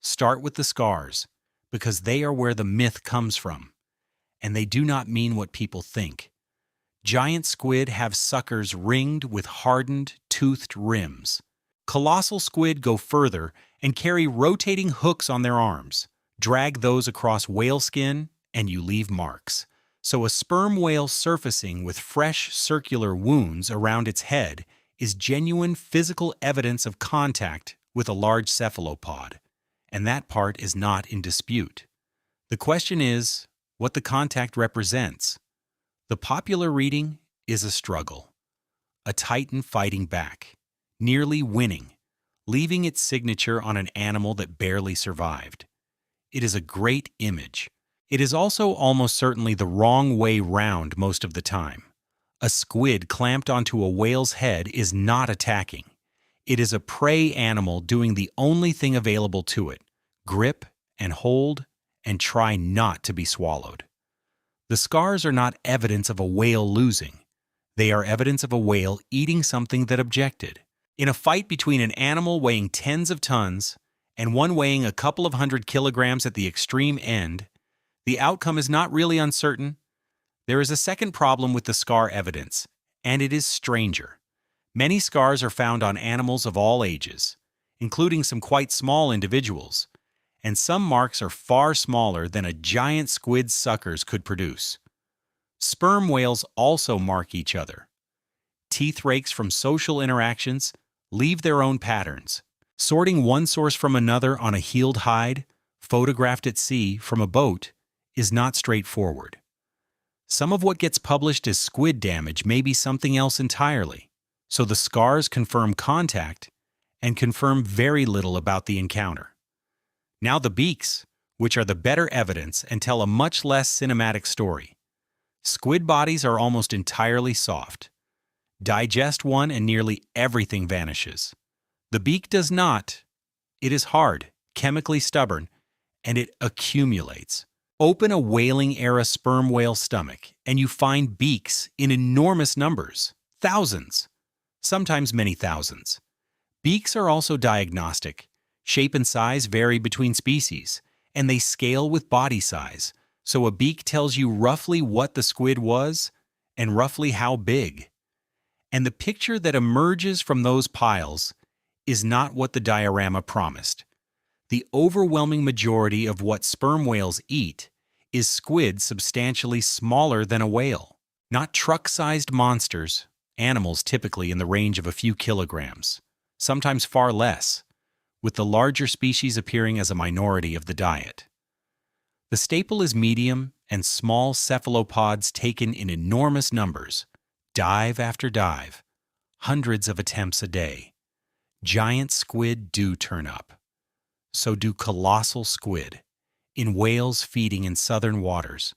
Start with the scars, because they are where the myth comes from, and they do not mean what people think. Giant squid have suckers ringed with hardened, toothed rims. Colossal squid go further and carry rotating hooks on their arms. Drag those across whale skin, and you leave marks. So a sperm whale surfacing with fresh circular wounds around its head is genuine physical evidence of contact with a large cephalopod, and that part is not in dispute. The question is what the contact represents. The popular reading is a struggle, a titan fighting back, nearly winning, leaving its signature on an animal that barely survived. It is a great image. It is also almost certainly the wrong way round most of the time. A squid clamped onto a whale's head is not attacking. It is a prey animal doing the only thing available to it: grip and hold and try not to be swallowed. The scars are not evidence of a whale losing. They are evidence of a whale eating something that objected. In a fight between an animal weighing tens of tons and one weighing a couple of 100 kilograms at the extreme end, the outcome is not really uncertain. There is a second problem with the scar evidence, and it is stranger. Many scars are found on animals of all ages, including some quite small individuals, and some marks are far smaller than a giant squid's suckers could produce. Sperm whales also mark each other. Teeth rakes from social interactions leave their own patterns. Sorting one source from another on a healed hide, photographed at sea from a boat, is not straightforward. Some of what gets published as squid damage may be something else entirely, so the scars confirm contact and confirm very little about the encounter. Now the beaks, which are the better evidence and tell a much less cinematic story. Squid bodies are almost entirely soft. Digest one and nearly everything vanishes. The beak does not. It is hard, chemically stubborn, and it accumulates. Open a whaling-era sperm whale stomach, and you find beaks in enormous numbers, thousands, sometimes many thousands. Beaks are also diagnostic. Shape and size vary between species, and they scale with body size, so a beak tells you roughly what the squid was and roughly how big. And the picture that emerges from those piles is not what the diorama promised. The overwhelming majority of what sperm whales eat is squid substantially smaller than a whale. Not truck-sized monsters, animals typically in the range of a few kilograms, sometimes far less, with the larger species appearing as a minority of the diet. The staple is medium and small cephalopods taken in enormous numbers, dive after dive, hundreds of attempts a day. Giant squid do turn up. So do colossal squid. In whales feeding in southern waters,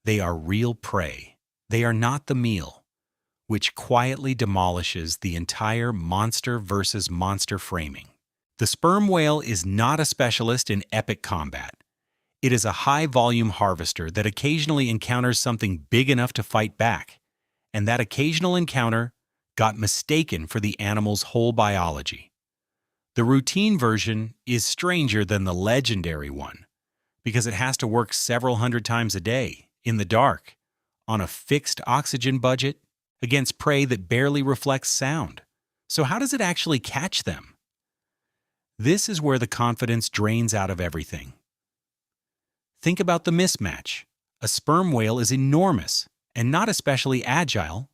they are real prey. They are not the meal, which quietly demolishes the entire monster versus monster framing. The sperm whale is not a specialist in epic combat. It is a high-volume harvester that occasionally encounters something big enough to fight back, and that occasional encounter got mistaken for the animal's whole biology. The routine version is stranger than the legendary one, because it has to work several hundred times a day, in the dark, on a fixed oxygen budget, against prey that barely reflects sound. So how does it actually catch them? This is where the confidence drains out of everything. Think about the mismatch. A sperm whale is enormous and not especially agile.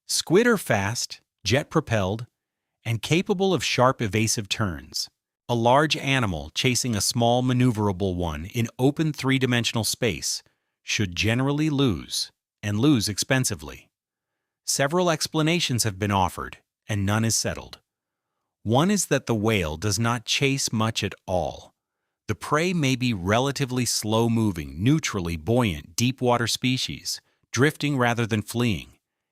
Squid are fast, jet-propelled, and capable of sharp evasive turns. A large animal chasing a small maneuverable one in open three-dimensional space should generally lose, and lose expensively. Several explanations have been offered, and none is settled. One is that the whale does not chase much at all. The prey may be relatively slow-moving, neutrally buoyant deep-water species, drifting rather than fleeing,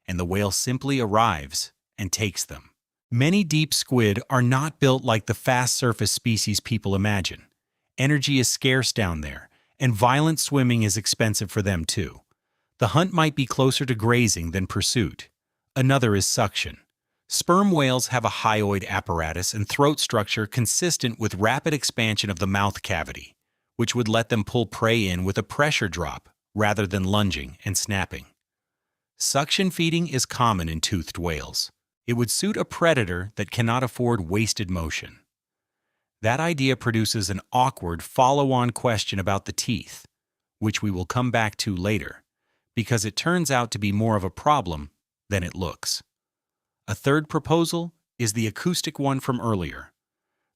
and the whale simply arrives and takes them. Many deep squid are not built like the fast surface species people imagine. Energy is scarce down there, and violent swimming is expensive for them too. The hunt might be closer to grazing than pursuit. Another is suction. Sperm whales have a hyoid apparatus and throat structure consistent with rapid expansion of the mouth cavity, which would let them pull prey in with a pressure drop rather than lunging and snapping. Suction feeding is common in toothed whales. It would suit a predator that cannot afford wasted motion. That idea produces an awkward follow-on question about the teeth, which we will come back to later, because it turns out to be more of a problem than it looks. A third proposal is the acoustic one from earlier,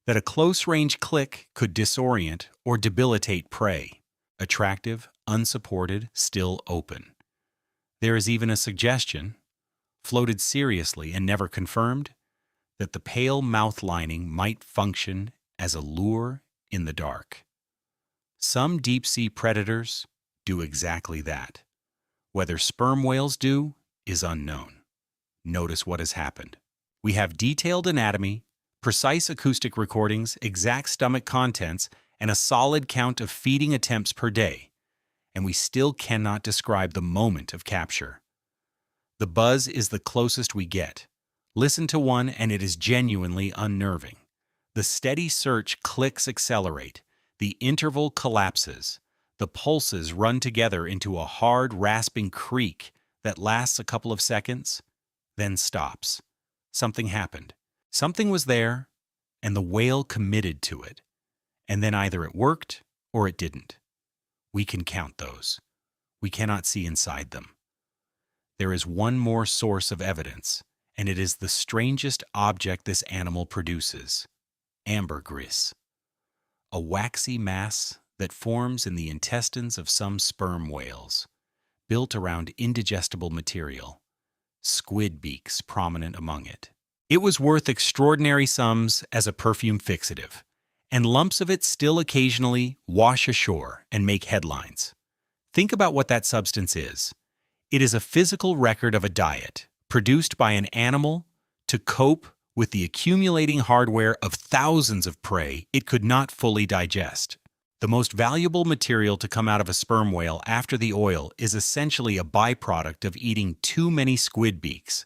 that a close-range click could disorient or debilitate prey, attractive, unsupported, still open. There is even a suggestion, floated seriously and never confirmed, that the pale mouth lining might function as a lure in the dark. Some deep-sea predators do exactly that. Whether sperm whales do is unknown. Notice what has happened. We have detailed anatomy, precise acoustic recordings, exact stomach contents, and a solid count of feeding attempts per day, and we still cannot describe the moment of capture. The buzz is the closest we get. Listen to one and it is genuinely unnerving. The steady search clicks accelerate, the interval collapses, the pulses run together into a hard, rasping creak that lasts a couple of seconds, then stops. Something happened. Something was there, and the whale committed to it. And then either it worked or it didn't. We can count those. We cannot see inside them. There is one more source of evidence, and it is the strangest object this animal produces: ambergris, a waxy mass that forms in the intestines of some sperm whales, built around indigestible material, squid beaks prominent among it. It was worth extraordinary sums as a perfume fixative, and lumps of it still occasionally wash ashore and make headlines. Think about what that substance is. It is a physical record of a diet produced by an animal to cope with the accumulating hardware of thousands of prey it could not fully digest. The most valuable material to come out of a sperm whale after the oil is essentially a byproduct of eating too many squid beaks.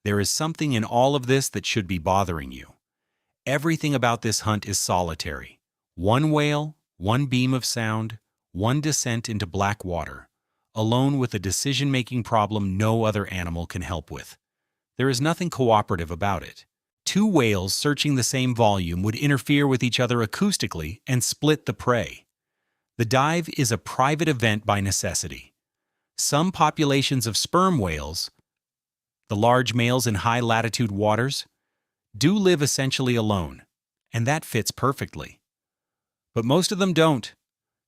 There is something in all of this that should be bothering you. Everything about this hunt is solitary. One whale, one beam of sound, one descent into black water, alone with a decision-making problem no other animal can help with. There is nothing cooperative about it. Two whales searching the same volume would interfere with each other acoustically and split the prey. The dive is a private event by necessity. Some populations of sperm whales, the large males in high-latitude waters, do live essentially alone, and that fits perfectly. But most of them don't.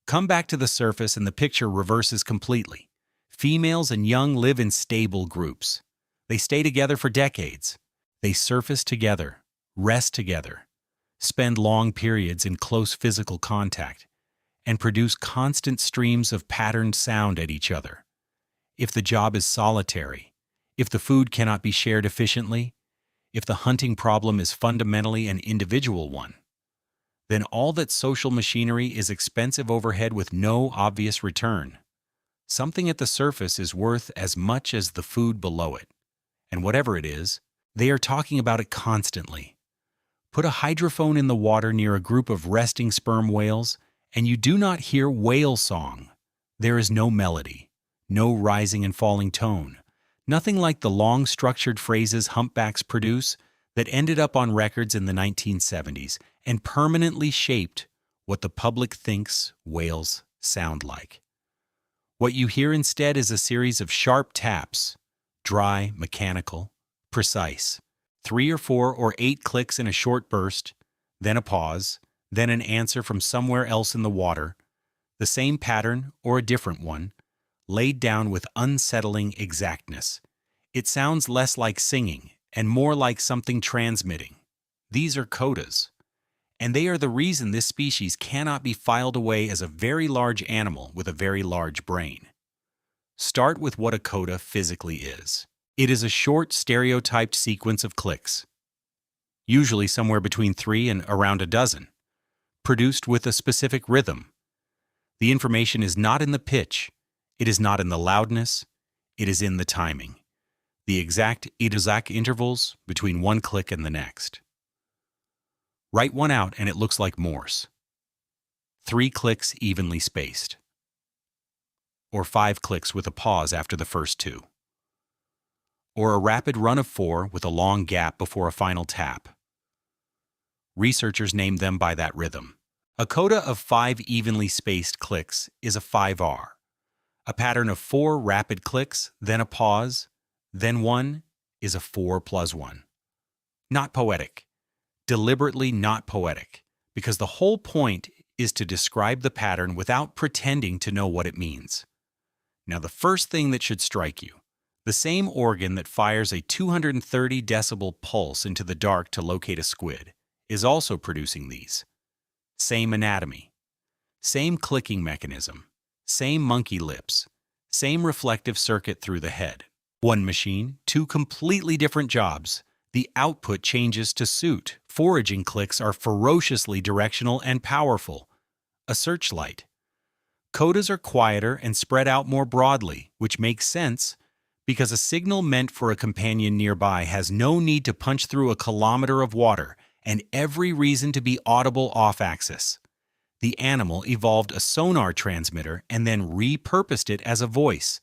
Come back to the surface and the picture reverses completely. Females and young live in stable groups. They stay together for decades. They surface together, rest together, spend long periods in close physical contact, and produce constant streams of patterned sound at each other. If the job is solitary, if the food cannot be shared efficiently, if the hunting problem is fundamentally an individual one, then all that social machinery is expensive overhead with no obvious return. Something at the surface is worth as much as the food below it. And whatever it is, they are talking about it constantly. Put a hydrophone in the water near a group of resting sperm whales, and you do not hear whale song. There is no melody, no rising and falling tone, nothing like the long structured phrases humpbacks produce that ended up on records in the 1970s and permanently shaped what the public thinks whales sound like. What you hear instead is a series of sharp taps, dry, mechanical, precise, 3 or 4 or 8 clicks in a short burst, then a pause, then an answer from somewhere else in the water, the same pattern or a different one, laid down with unsettling exactness. It sounds less like singing and more like something transmitting. These are codas, and they are the reason this species cannot be filed away as a very large animal with a very large brain. Start with what a coda physically is. It is a short, stereotyped sequence of clicks, usually somewhere between 3 and around a dozen, produced with a specific rhythm. The information is not in the pitch, it is not in the loudness, it is in the timing, the exact intervals between one click and the next. Write one out and it looks like Morse. 3 clicks evenly spaced. Or 5 clicks with a pause after the first 2. Or a rapid run of 4 with a long gap before a final tap. Researchers named them by that rhythm. A coda of 5 evenly spaced clicks is a 5R. A pattern of 4 rapid clicks, then a pause, then 1 is a 4+1. Not poetic. Deliberately not poetic, because the whole point is to describe the pattern without pretending to know what it means. Now, the first thing that should strike you, the same organ that fires a 230 decibel pulse into the dark to locate a squid is also producing these. Same anatomy, same clicking mechanism, same monkey lips, same reflective circuit through the head. One machine, 2 completely different jobs. The output changes to suit. Foraging clicks are ferociously directional and powerful. A searchlight. Codas are quieter and spread out more broadly, which makes sense because a signal meant for a companion nearby has no need to punch through a kilometer of water and every reason to be audible off-axis. The animal evolved a sonar transmitter and then repurposed it as a voice.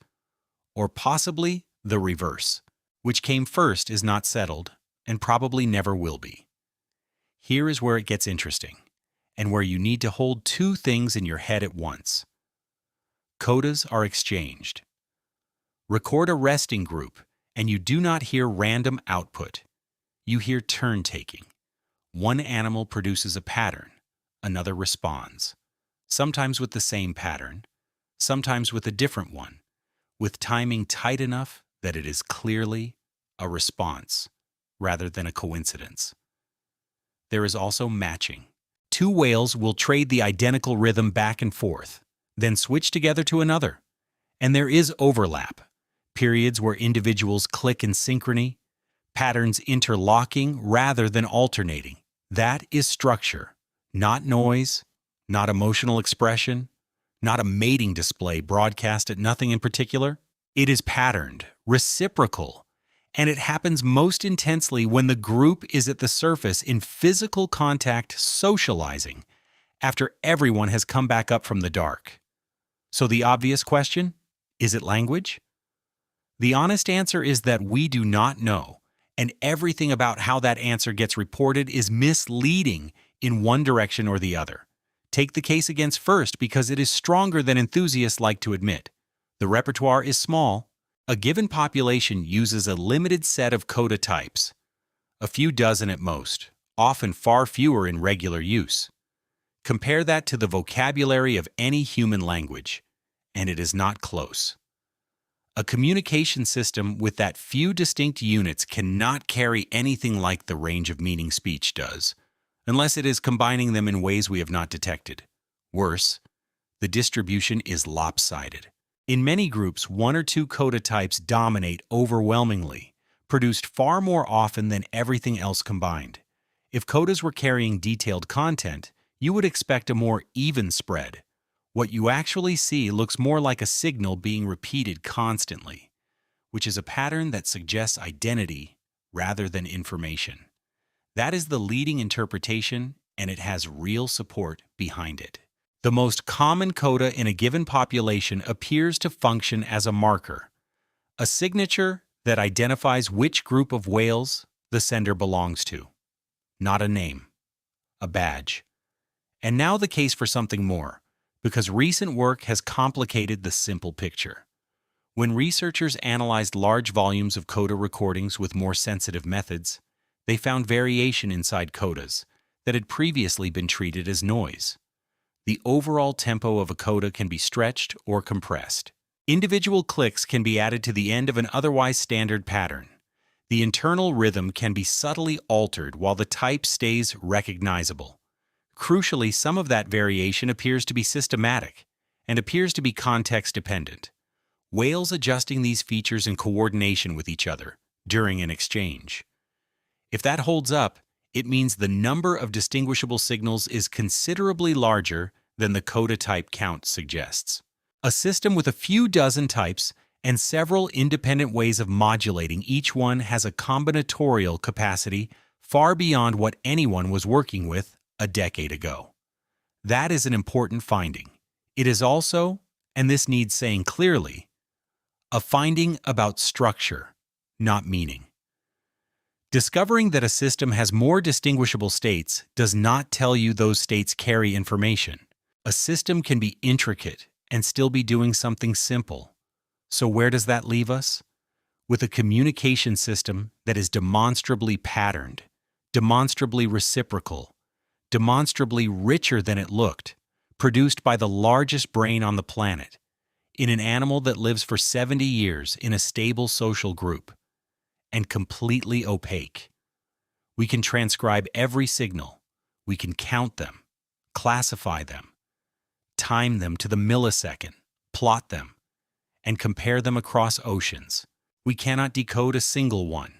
Or possibly the reverse. Which came first is not settled and probably never will be. Here is where it gets interesting and where you need to hold 2 things in your head at once. Codas are exchanged. Record a resting group and you do not hear random output. You hear turn-taking. One animal produces a pattern, another responds, sometimes with the same pattern, sometimes with a different one, with timing tight enough that it is clearly a response rather than a coincidence. There is also matching. 2 whales will trade the identical rhythm back and forth, then switch together to another. And there is overlap, periods where individuals click in synchrony, patterns interlocking rather than alternating. That is structure, not noise, not emotional expression, not a mating display broadcast at nothing in particular. It is patterned, reciprocal, and it happens most intensely when the group is at the surface in physical contact socializing after everyone has come back up from the dark. So the obvious question, is it language? The honest answer is that we do not know, and everything about how that answer gets reported is misleading in one direction or the other. Take the case against first because it is stronger than enthusiasts like to admit. The repertoire is small. A given population uses a limited set of coda types, a few dozen at most, often far fewer in regular use. Compare that to the vocabulary of any human language, and it is not close. A communication system with that few distinct units cannot carry anything like the range of meaning speech does, unless it is combining them in ways we have not detected. Worse, the distribution is lopsided. In many groups, 1 or 2 coda types dominate overwhelmingly, produced far more often than everything else combined. If codas were carrying detailed content, you would expect a more even spread. What you actually see looks more like a signal being repeated constantly, which is a pattern that suggests identity rather than information. That is the leading interpretation, and it has real support behind it. The most common coda in a given population appears to function as a marker, a signature that identifies which group of whales the sender belongs to. Not a name, a badge. And now the case for something more, because recent work has complicated the simple picture. When researchers analyzed large volumes of coda recordings with more sensitive methods, they found variation inside codas that had previously been treated as noise. The overall tempo of a coda can be stretched or compressed. Individual clicks can be added to the end of an otherwise standard pattern. The internal rhythm can be subtly altered while the type stays recognizable. Crucially, some of that variation appears to be systematic and appears to be context-dependent. whales adjusting these features in coordination with each other during an exchange. If that holds up, it means the number of distinguishable signals is considerably larger than the coda type count suggests. A system with a few dozen types and several independent ways of modulating each one has a combinatorial capacity far beyond what anyone was working with a decade ago. That is an important finding. It is also, and this needs saying clearly, a finding about structure, not meaning. Discovering that a system has more distinguishable states does not tell you those states carry information. A system can be intricate and still be doing something simple. So where does that leave us? With a communication system that is demonstrably patterned, demonstrably reciprocal, demonstrably richer than it looked, produced by the largest brain on the planet, in an animal that lives for 70 years in a stable social group, and completely opaque. We can transcribe every signal. We can count them, classify them, time them to the millisecond, plot them, and compare them across oceans. We cannot decode a single one.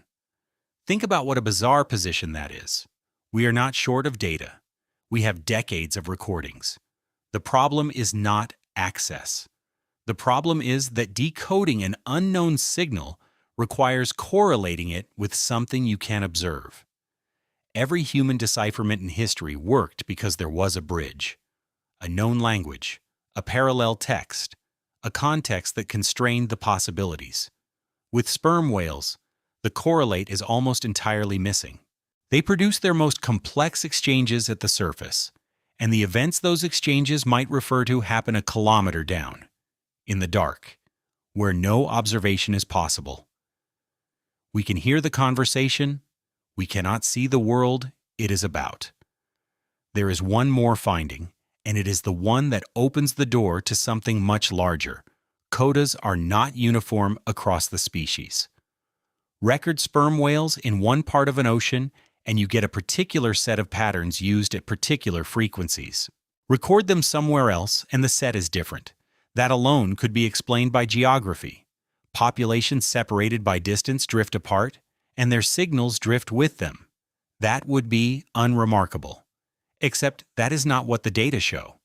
Think about what a bizarre position that is. We are not short of data. We have decades of recordings. The problem is not access. The problem is that decoding an unknown signal requires correlating it with something you can observe. Every human decipherment in history worked because there was a bridge, a known language, a parallel text, a context that constrained the possibilities. With sperm whales, the correlate is almost entirely missing. They produce their most complex exchanges at the surface, and the events those exchanges might refer to happen a kilometer down, in the dark, where no observation is possible. We can hear the conversation. We cannot see the world it is about. There is one more finding, and it is the one that opens the door to something much larger. Codas are not uniform across the species. Record sperm whales in one part of an ocean, and you get a particular set of patterns used at particular frequencies. Record them somewhere else, and the set is different. That alone could be explained by geography. Populations separated by distance drift apart, and their signals drift with them. That would be unremarkable. Except that is not what the data show.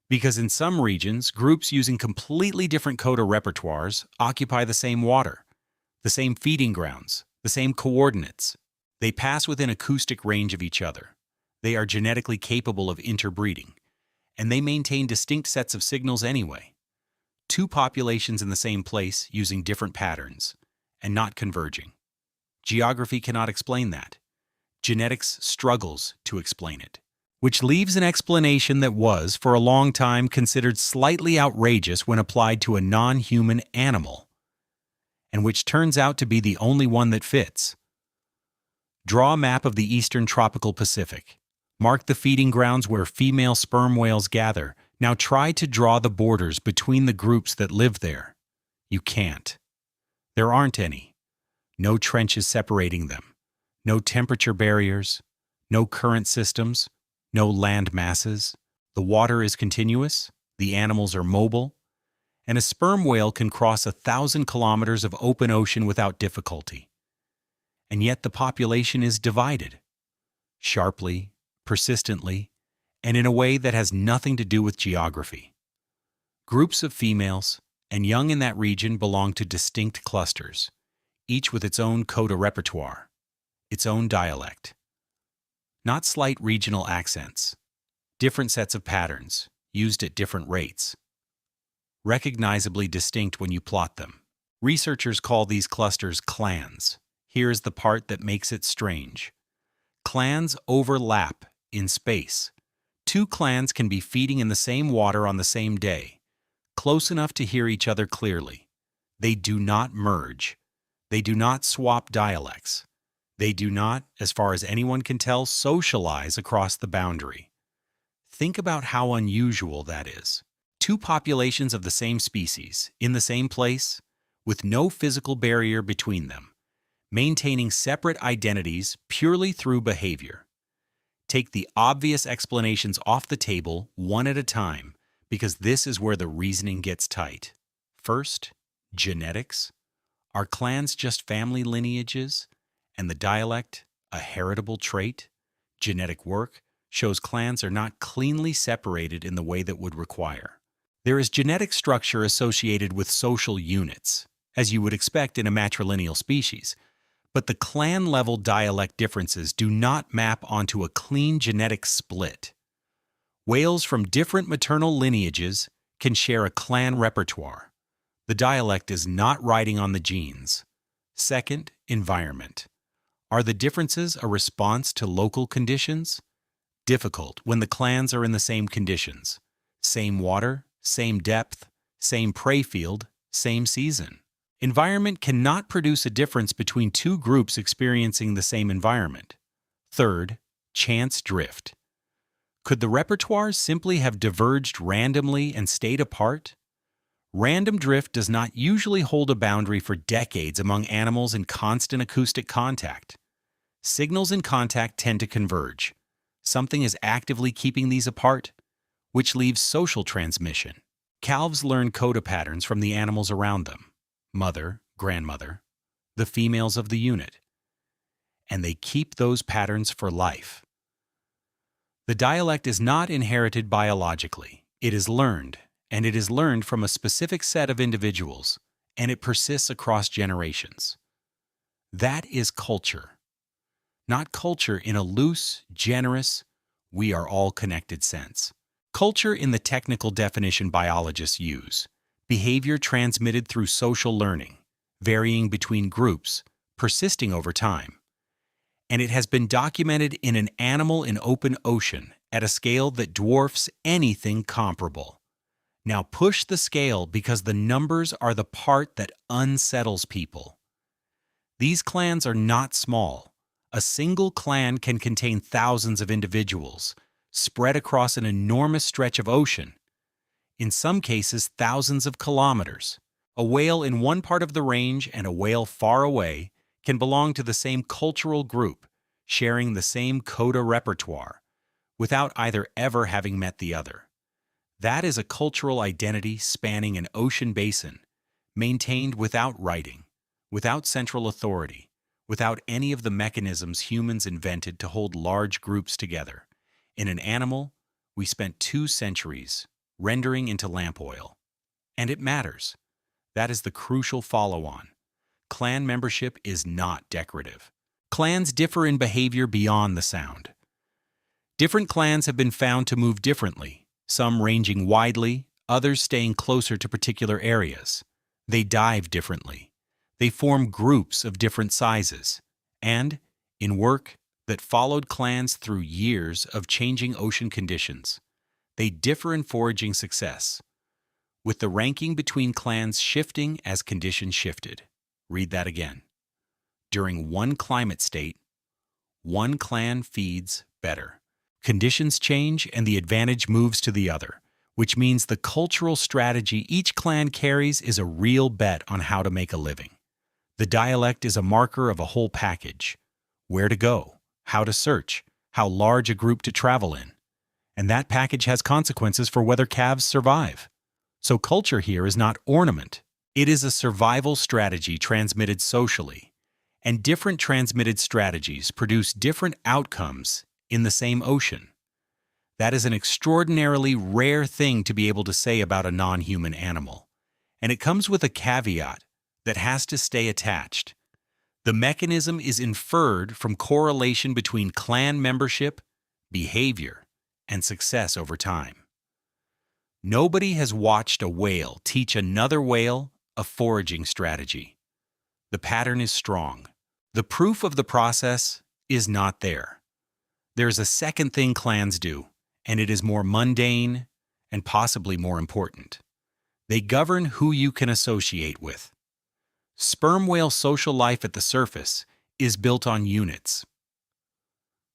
Because in some regions, groups using completely different coda repertoires occupy the same water, the same feeding grounds, the same coordinates. They pass within acoustic range of each other. They are genetically capable of interbreeding, and they maintain distinct sets of signals anyway. Two populations in the same place using different patterns, and not converging. Geography cannot explain that. Genetics struggles to explain it, which leaves an explanation that was, for a long time, considered slightly outrageous when applied to a non-human animal, and which turns out to be the only one that fits. Draw a map of the eastern tropical Pacific. Mark the feeding grounds where female sperm whales gather. Now try to draw the borders between the groups that live there. You can't. There aren't any. No trenches separating them. No temperature barriers. No current systems. No land masses. The water is continuous. The animals are mobile. And a sperm whale can cross 1,000 kilometers of open ocean without difficulty. And yet the population is divided. Sharply, persistently, and in a way that has nothing to do with geography. Groups of females and young in that region belong to distinct clusters, each with its own coda repertoire, its own dialect. Not slight regional accents, different sets of patterns, used at different rates. Recognizably distinct when you plot them. Researchers call these clusters clans. Here is the part that makes it strange. Clans overlap in space. Two clans can be feeding in the same water on the same day, close enough to hear each other clearly. They do not merge. They do not swap dialects. They do not, as far as anyone can tell, socialize across the boundary. Think about how unusual that is. Two populations of the same species, in the same place, with no physical barrier between them, maintaining separate identities purely through behavior. Take the obvious explanations off the table one at a time, because this is where the reasoning gets tight. First, Genetics? Are clans just family lineages? And the dialect a heritable trait? Genetic work shows clans are not cleanly separated in the way that would require. There is genetic structure associated with social units, as you would expect in a matrilineal species, but the clan-level dialect differences do not map onto a clean genetic split. Whales from different maternal lineages can share a clan repertoire. The dialect is not riding on the genes. Second, environment. Are the differences a response to local conditions? Difficult when the clans are in the same conditions. Same water, same depth, same prey field, same season. Environment cannot produce a difference between two groups experiencing the same environment. Third, chance drift. Could the repertoires simply have diverged randomly and stayed apart? Random drift does not usually hold a boundary for decades among animals in constant acoustic contact. Signals in contact tend to converge. Something is actively keeping these apart, which leaves social transmission. Calves learn coda patterns from the animals around them, mother, grandmother, the females of the unit, and they keep those patterns for life. The dialect is not inherited biologically. It is learned, and it is learned from a specific set of individuals, and it persists across generations. That is culture. Not culture in a loose, generous, we are all connected sense. Culture in the technical definition biologists use. Behavior transmitted through social learning, varying between groups, persisting over time. And it has been documented in an animal in open ocean at a scale that dwarfs anything comparable. Now push the scale because the numbers are the part that unsettles people. These clans are not small. A single clan can contain thousands of individuals, spread across an enormous stretch of ocean, in some cases thousands of kilometers. A whale in one part of the range and a whale far away can belong to the same cultural group, sharing the same coda repertoire, without either ever having met the other. That is a cultural identity spanning an ocean basin, maintained without writing, without central authority, without any of the mechanisms humans invented to hold large groups together. In an animal, we spent 2 centuries rendering into lamp oil. And it matters. That is the crucial follow-on. Clan membership is not decorative. Clans differ in behavior beyond the sound. Different clans have been found to move differently, some ranging widely, others staying closer to particular areas. They dive differently. They form groups of different sizes. And, in work that followed clans through years of changing ocean conditions, they differ in foraging success, with the ranking between clans shifting as conditions shifted. Read that again. During one climate state, one clan feeds better. Conditions change and the advantage moves to the other, which means the cultural strategy each clan carries is a real bet on how to make a living. The dialect is a marker of a whole package. Where to go, how to search, how large a group to travel in. And that package has consequences for whether calves survive. So culture here is not ornament. It is a survival strategy transmitted socially. And different transmitted strategies produce different outcomes in the same ocean. That is an extraordinarily rare thing to be able to say about a non-human animal. And it comes with a caveat that has to stay attached. The mechanism is inferred from correlation between clan membership, behavior, and success over time. Nobody has watched a whale teach another whale a foraging strategy. The pattern is strong. The proof of the process is not there. There's a second thing clans do, and it is more mundane and possibly more important. They govern who you can associate with. Sperm whale social life at the surface is built on units.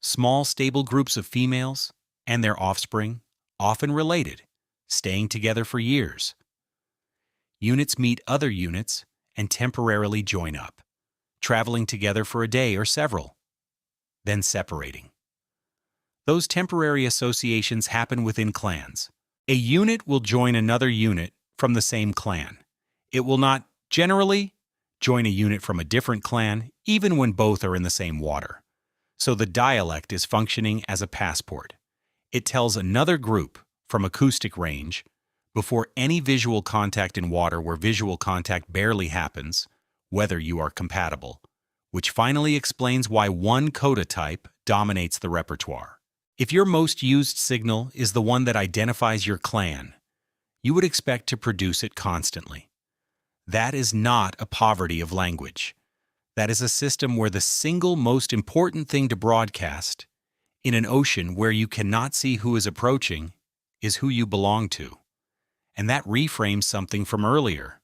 Small, stable groups of females and their offspring, often related, staying together for years. Units meet other units and temporarily join up, traveling together for a day or several, then separating. Those temporary associations happen within clans. A unit will join another unit from the same clan. It will not Generally, join a unit from a different clan even when both are in the same water. So the dialect is functioning as a passport. It tells another group from acoustic range, before any visual contact in water where visual contact barely happens, whether you are compatible, which finally explains why one coda type dominates the repertoire. If your most used signal is the one that identifies your clan, you would expect to produce it constantly. That is not a poverty of language. That is a system where the single most important thing to broadcast, in an ocean where you cannot see who is approaching, is who you belong to. And that reframes something from earlier.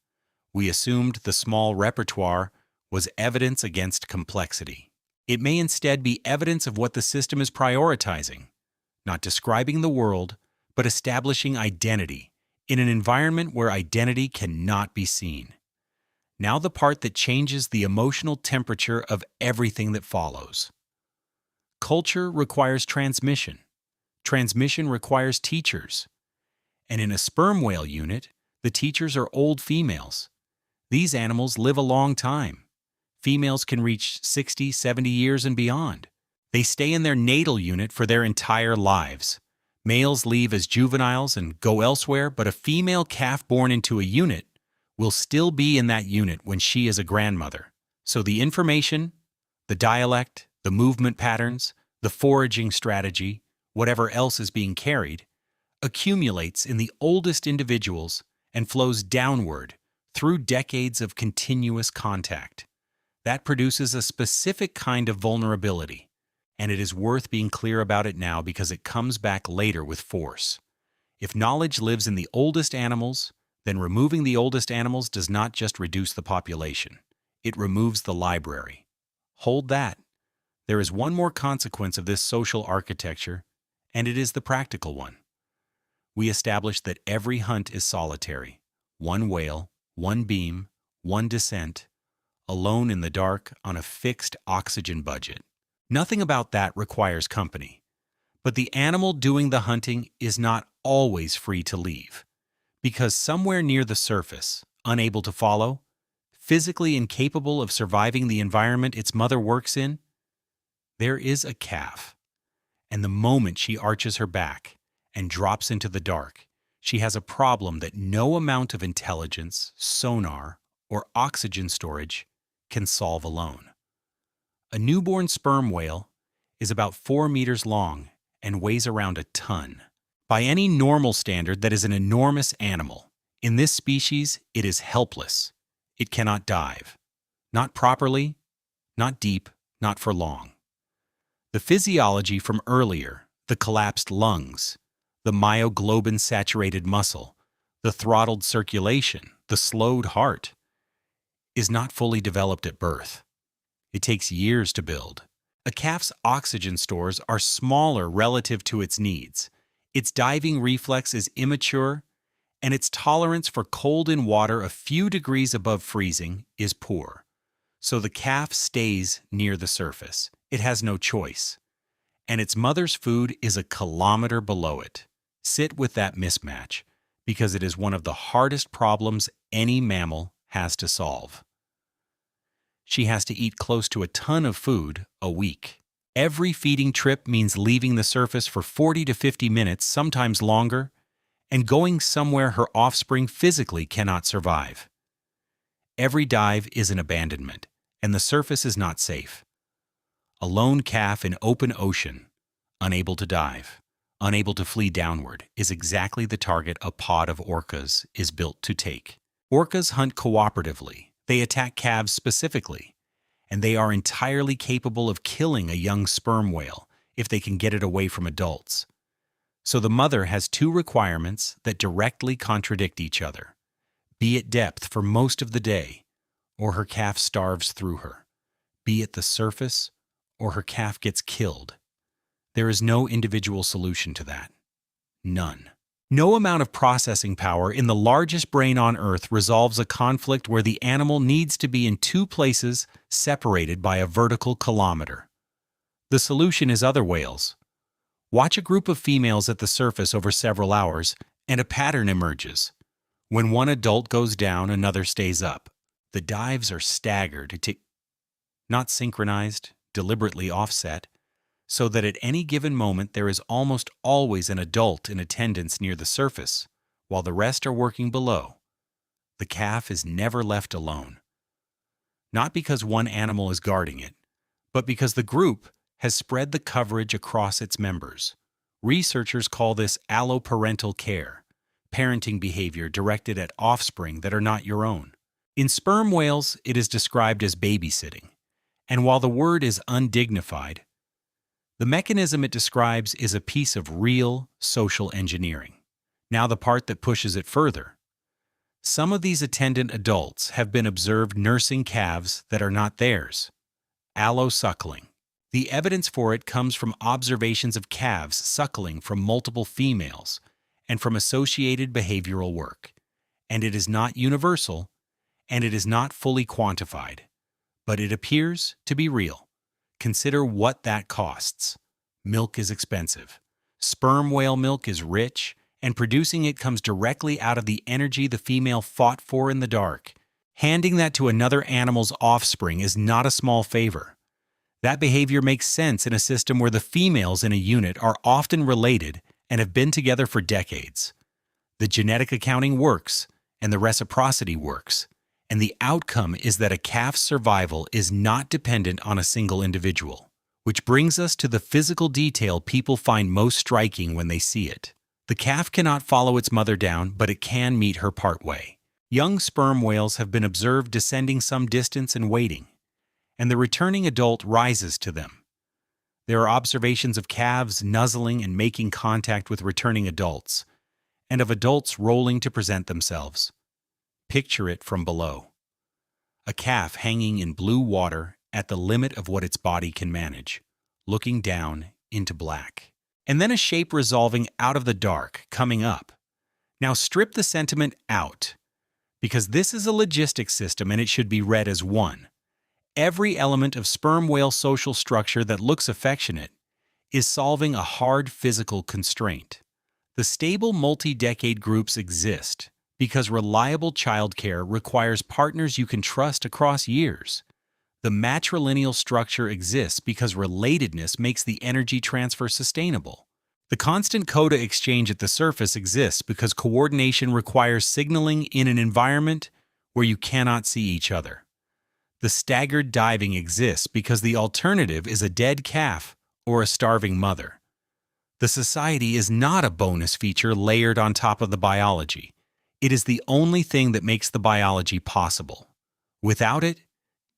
We assumed the small repertoire was evidence against complexity. It may instead be evidence of what the system is prioritizing, not describing the world, but establishing identity in an environment where identity cannot be seen. Now the part that changes the emotional temperature of everything that follows. Culture requires transmission. Transmission requires teachers. And in a sperm whale unit, the teachers are old females. These animals live a long time. Females can reach 60, 70 years and beyond. They stay in their natal unit for their entire lives. Males leave as juveniles and go elsewhere, but a female calf born into a unit will still be in that unit when she is a grandmother. So the information, the dialect, the movement patterns, the foraging strategy, whatever else is being carried, accumulates in the oldest individuals and flows downward through decades of continuous contact. That produces a specific kind of vulnerability, and it is worth being clear about it now because it comes back later with force. If knowledge lives in the oldest animals, then removing the oldest animals does not just reduce the population. It removes the library. Hold that. There is one more consequence of this social architecture, and it is the practical one. We established that every hunt is solitary. One whale, one beam, one descent, alone in the dark on a fixed oxygen budget. Nothing about that requires company. But the animal doing the hunting is not always free to leave. Because somewhere near the surface, unable to follow, physically incapable of surviving the environment its mother works in, there is a calf. And the moment she arches her back and drops into the dark, she has a problem that no amount of intelligence, sonar, or oxygen storage can solve alone. A newborn sperm whale is about 4 meters long and weighs around a ton. By any normal standard, that is an enormous animal. In this species, it is helpless. It cannot dive. Not properly, not deep, not for long. The physiology from earlier, the collapsed lungs, the myoglobin-saturated muscle, the throttled circulation, the slowed heart, is not fully developed at birth. It takes years to build. A calf's oxygen stores are smaller relative to its needs. Its diving reflex is immature, and its tolerance for cold in water a few degrees above freezing is poor. So the calf stays near the surface. It has no choice. And its mother's food is a kilometer below it. Sit with that mismatch, because it is one of the hardest problems any mammal has to solve. She has to eat close to a ton of food a week. Every feeding trip means leaving the surface for 40 to 50 minutes, sometimes longer, and going somewhere her offspring physically cannot survive. Every dive is an abandonment, and the surface is not safe. A lone calf in open ocean, unable to dive, unable to flee downward, is exactly the target a pod of orcas is built to take. Orcas hunt cooperatively. They attack calves specifically, and they are entirely capable of killing a young sperm whale if they can get it away from adults. So the mother has two requirements that directly contradict each other. Be at depth for most of the day, or her calf starves through her. Be at the surface, or her calf gets killed. There is no individual solution to that. None. No amount of processing power in the largest brain on Earth resolves a conflict where the animal needs to be in two places separated by a vertical kilometer. The solution is other whales. Watch a group of females at the surface over several hours, and a pattern emerges. When one adult goes down, another stays up. The dives are staggered, not synchronized, deliberately offset, so that at any given moment there is almost always an adult in attendance near the surface, while the rest are working below. The calf is never left alone. Not because one animal is guarding it, but because the group has spread the coverage across its members. Researchers call this alloparental care, parenting behavior directed at offspring that are not your own. In sperm whales, it is described as babysitting, and while the word is undignified, the mechanism it describes is a piece of real social engineering. Now the part that pushes it further. Some of these attendant adults have been observed nursing calves that are not theirs. Allosuckling. The evidence for it comes from observations of calves suckling from multiple females and from associated behavioral work. And it is not universal, and it is not fully quantified. But it appears to be real. Consider what that costs. Milk is expensive. Sperm whale milk is rich, and producing it comes directly out of the energy the female fought for in the dark. Handing that to another animal's offspring is not a small favor. That behavior makes sense in a system where the females in a unit are often related and have been together for decades. The genetic accounting works, and the reciprocity works, and the outcome is that a calf's survival is not dependent on a single individual, which brings us to the physical detail people find most striking when they see it. The calf cannot follow its mother down, but it can meet her partway. Young sperm whales have been observed descending some distance and waiting, and the returning adult rises to them. There are observations of calves nuzzling and making contact with returning adults, and of adults rolling to present themselves. Picture it from below. A calf hanging in blue water at the limit of what its body can manage, looking down into black. And then a shape resolving out of the dark, coming up. Now strip the sentiment out, because this is a logistic system and it should be read as one. Every element of sperm whale social structure that looks affectionate is solving a hard physical constraint. The stable multi-decade groups exist because reliable childcare requires partners you can trust across years. The matrilineal structure exists because relatedness makes the energy transfer sustainable. The constant coda exchange at the surface exists because coordination requires signaling in an environment where you cannot see each other. The staggered diving exists because the alternative is a dead calf or a starving mother. The society is not a bonus feature layered on top of the biology. It is the only thing that makes the biology possible. Without it,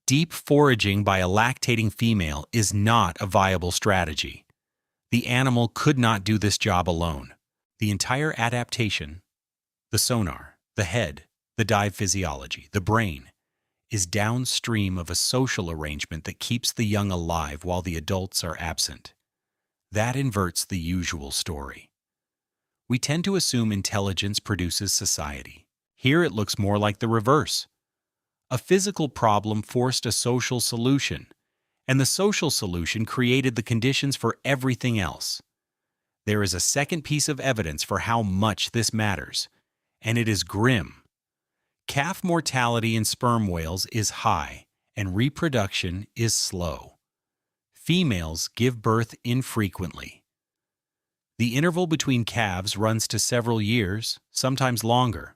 deep foraging by a lactating female is not a viable strategy. The animal could not do this job alone. The entire adaptation, the sonar, the head, the dive physiology, the brain, is downstream of a social arrangement that keeps the young alive while the adults are absent. That inverts the usual story. We tend to assume intelligence produces society. Here it looks more like the reverse. A physical problem forced a social solution, and the social solution created the conditions for everything else. There is a second piece of evidence for how much this matters, and it is grim. Calf mortality in sperm whales is high, and reproduction is slow. Females give birth infrequently. The interval between calves runs to several years, sometimes longer.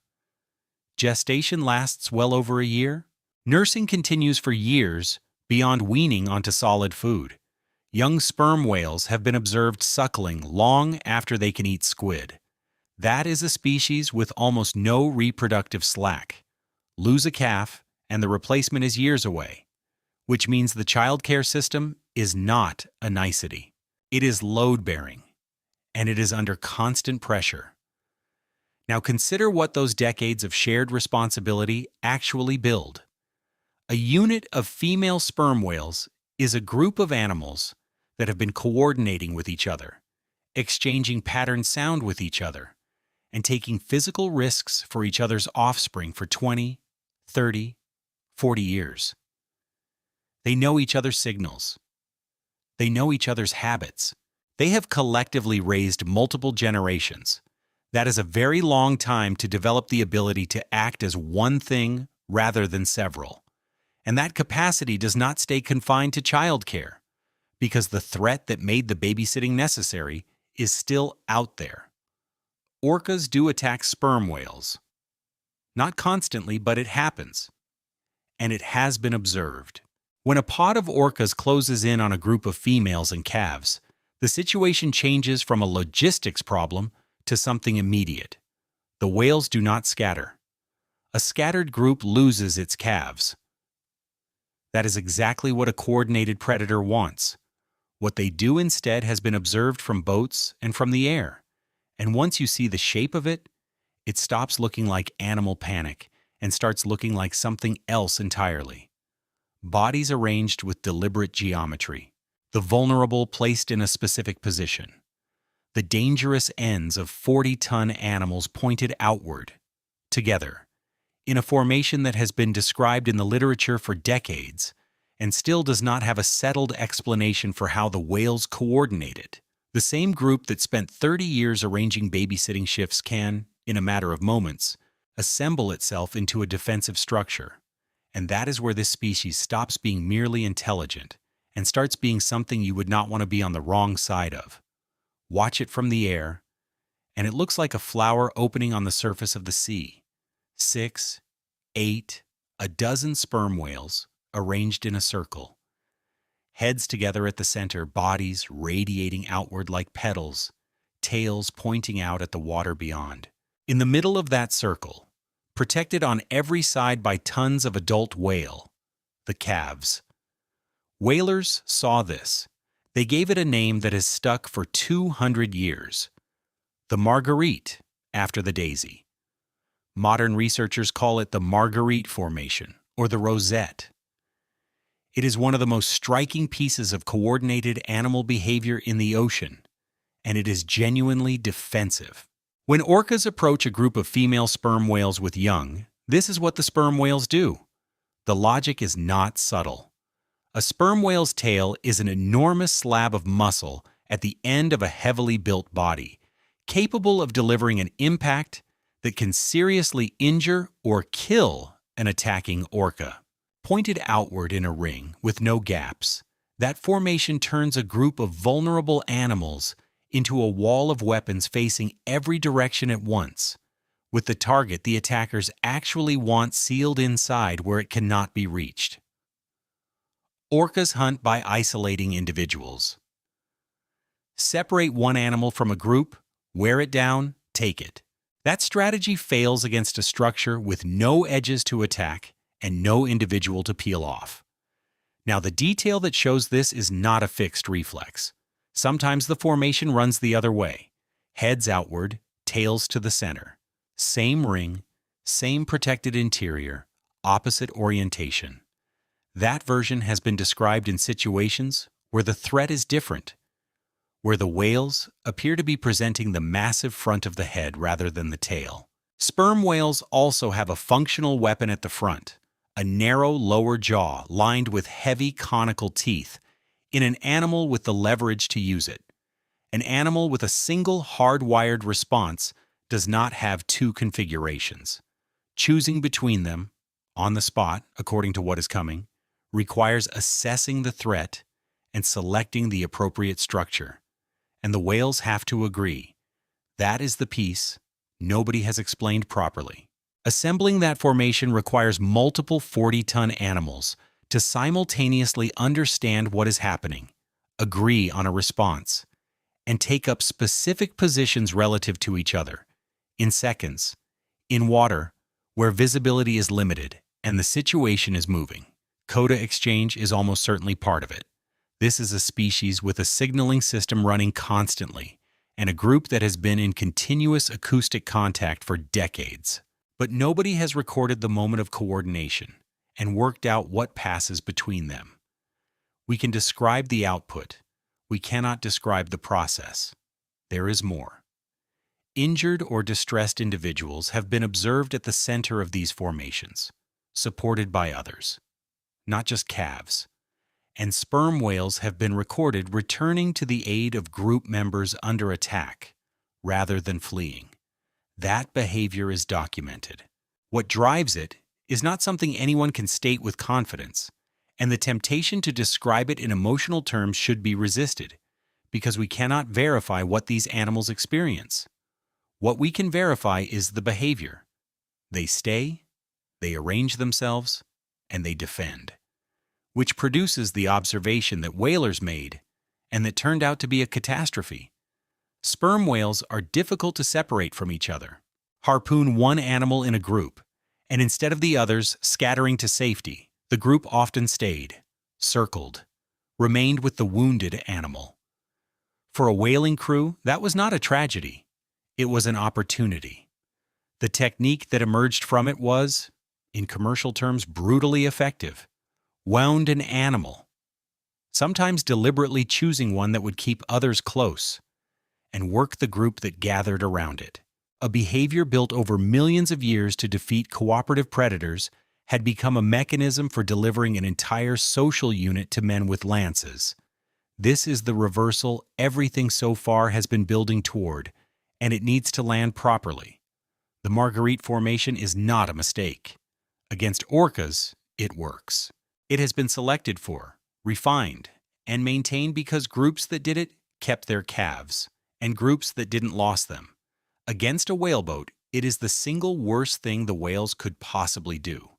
Gestation lasts well over a year. Nursing continues for years beyond weaning onto solid food. Young sperm whales have been observed suckling long after they can eat squid. That is a species with almost no reproductive slack. Lose a calf, and the replacement is years away, which means the childcare system is not a nicety. It is load-bearing, and it is under constant pressure. Now consider what those decades of shared responsibility actually build. A unit of female sperm whales is a group of animals that have been coordinating with each other, exchanging pattern sound with each other, and taking physical risks for each other's offspring for 20, 30, 40 years. They know each other's signals. They know each other's habits. They have collectively raised multiple generations. That is a very long time to develop the ability to act as one thing rather than several. And that capacity does not stay confined to childcare, because the threat that made the babysitting necessary is still out there. Orcas do attack sperm whales. Not constantly, but it happens. And it has been observed. When a pod of orcas closes in on a group of females and calves, the situation changes from a logistics problem to something immediate. The whales do not scatter. A scattered group loses its calves. That is exactly what a coordinated predator wants. What they do instead has been observed from boats and from the air. And once you see the shape of it, it stops looking like animal panic and starts looking like something else entirely. Bodies arranged with deliberate geometry. The vulnerable placed in a specific position. The dangerous ends of 40-ton animals pointed outward, together, in a formation that has been described in the literature for decades and still does not have a settled explanation for how the whales coordinated. The same group that spent 30 years arranging babysitting shifts can, in a matter of moments, assemble itself into a defensive structure. And that is where this species stops being merely intelligent and starts being something you would not want to be on the wrong side of. Watch it from the air, and it looks like a flower opening on the surface of the sea. 6, 8, a dozen sperm whales arranged in a circle. Heads together at the center, bodies radiating outward like petals, tails pointing out at the water beyond. In the middle of that circle, protected on every side by tons of adult whale, the calves. Whalers saw this. They gave it a name that has stuck for 200 years. The Marguerite, after the daisy. Modern researchers call it the Marguerite Formation, or the Rosette. It is one of the most striking pieces of coordinated animal behavior in the ocean, and it is genuinely defensive. When orcas approach a group of female sperm whales with young, this is what the sperm whales do. The logic is not subtle. A sperm whale's tail is an enormous slab of muscle at the end of a heavily built body, capable of delivering an impact that can seriously injure or kill an attacking orca. Pointed outward in a ring with no gaps, that formation turns a group of vulnerable animals into a wall of weapons facing every direction at once, with the target the attackers actually want sealed inside where it cannot be reached. Orcas hunt by isolating individuals. Separate one animal from a group, wear it down, take it. That strategy fails against a structure with no edges to attack and no individual to peel off. Now, the detail that shows this is not a fixed reflex. Sometimes the formation runs the other way. Heads outward, tails to the center. Same ring, same protected interior, opposite orientation. That version has been described in situations where the threat is different, where the whales appear to be presenting the massive front of the head rather than the tail. Sperm whales also have a functional weapon at the front, a narrow lower jaw lined with heavy conical teeth, in an animal with the leverage to use it. An animal with a single hardwired response does not have two configurations. Choosing between them, on the spot, according to what is coming, requires assessing the threat and selecting the appropriate structure. And the whales have to agree. That is the piece nobody has explained properly. Assembling that formation requires multiple 40-ton animals to simultaneously understand what is happening, agree on a response, and take up specific positions relative to each other, in seconds, in water, where visibility is limited and the situation is moving. Coda exchange is almost certainly part of it. This is a species with a signaling system running constantly, and a group that has been in continuous acoustic contact for decades. But nobody has recorded the moment of coordination and worked out what passes between them. We can describe the output. We cannot describe the process. There is more. Injured or distressed individuals have been observed at the center of these formations, supported by others, not just calves. And sperm whales have been recorded returning to the aid of group members under attack, rather than fleeing. That behavior is documented. What drives it is not something anyone can state with confidence, and the temptation to describe it in emotional terms should be resisted, because we cannot verify what these animals experience. What we can verify is the behavior. They stay, they arrange themselves, and they defend, which produces the observation that whalers made and that turned out to be a catastrophe. Sperm whales are difficult to separate from each other. Harpoon one animal in a group, and instead of the others scattering to safety, the group often stayed, circled, remained with the wounded animal. For a whaling crew, that was not a tragedy. It was an opportunity. The technique that emerged from it was, in commercial terms, brutally effective. Wound an animal, sometimes deliberately choosing one that would keep others close, and work the group that gathered around it. A behavior built over millions of years to defeat cooperative predators had become a mechanism for delivering an entire social unit to men with lances. This is the reversal everything so far has been building toward, and it needs to land properly. The Marguerite Formation is not a mistake. Against orcas, it works. It has been selected for, refined, and maintained because groups that did it kept their calves, and groups that didn't lost them. Against a whaleboat, it is the single worst thing the whales could possibly do.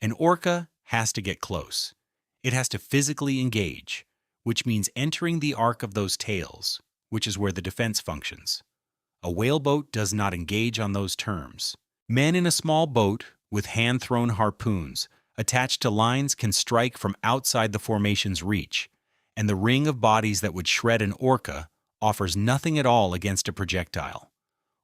An orca has to get close. It has to physically engage, which means entering the arc of those tails, which is where the defense functions. A whaleboat does not engage on those terms. Men in a small boat with hand-thrown harpoons attached to lines can strike from outside the formation's reach, and the ring of bodies that would shred an orca offers nothing at all against a projectile.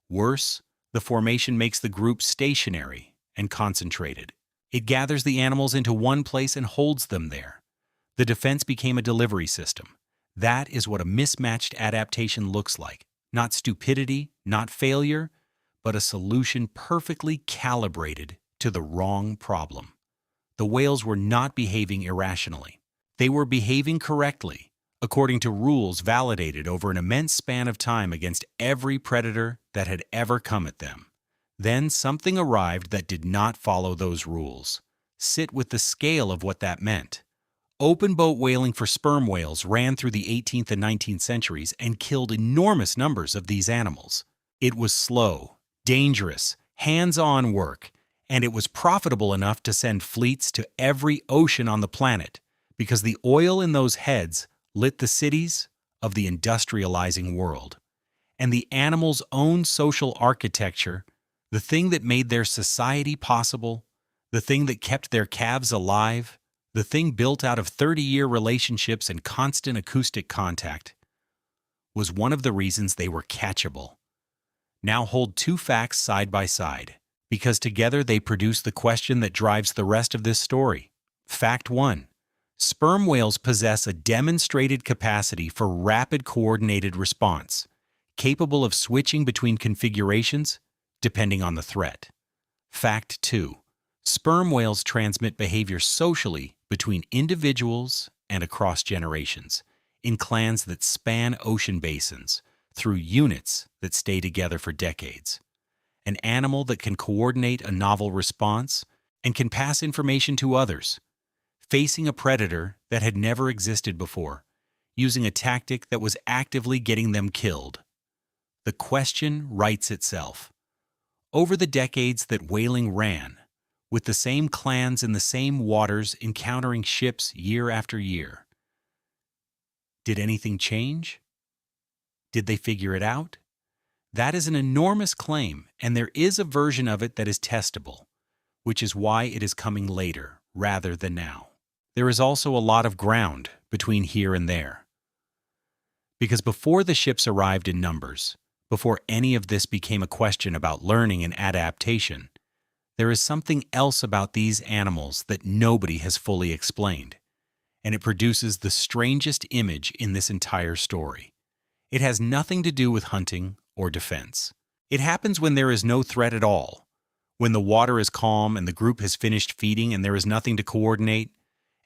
Worse, the formation makes the group stationary and concentrated. It gathers the animals into one place and holds them there. The defense became a delivery system. That is what a mismatched adaptation looks like. Not stupidity, not failure, but a solution perfectly calibrated to the wrong problem. The whales were not behaving irrationally. They were behaving correctly, according to rules validated over an immense span of time against every predator that had ever come at them. Then something arrived that did not follow those rules. Sit with the scale of what that meant. Open boat whaling for sperm whales ran through the 18th and 19th centuries and killed enormous numbers of these animals. It was slow, dangerous, hands-on work, and it was profitable enough to send fleets to every ocean on the planet because the oil in those heads lit the cities of the industrializing world. And the animals' own social architecture, the thing that made their society possible, the thing that kept their calves alive, the thing built out of 30-year relationships and constant acoustic contact, was one of the reasons they were catchable. Now hold two facts side by side, because together they produce the question that drives the rest of this story. Fact 1. Sperm whales possess a demonstrated capacity for rapid coordinated response, capable of switching between configurations depending on the threat. Fact 2. Sperm whales transmit behavior socially between individuals and across generations, in clans that span ocean basins, through units that stay together for decades. An animal that can coordinate a novel response and can pass information to others, facing a predator that had never existed before, using a tactic that was actively getting them killed. The question writes itself. Over the decades that whaling ran, with the same clans in the same waters encountering ships year after year, did anything change? Did they figure it out? That is an enormous claim, and there is a version of it that is testable, which is why it is coming later rather than now. There is also a lot of ground between here and there. Because before the ships arrived in numbers, before any of this became a question about learning and adaptation, there is something else about these animals that nobody has fully explained, and it produces the strangest image in this entire story. It has nothing to do with hunting or defense. It happens when there is no threat at all, when the water is calm and the group has finished feeding and there is nothing to coordinate,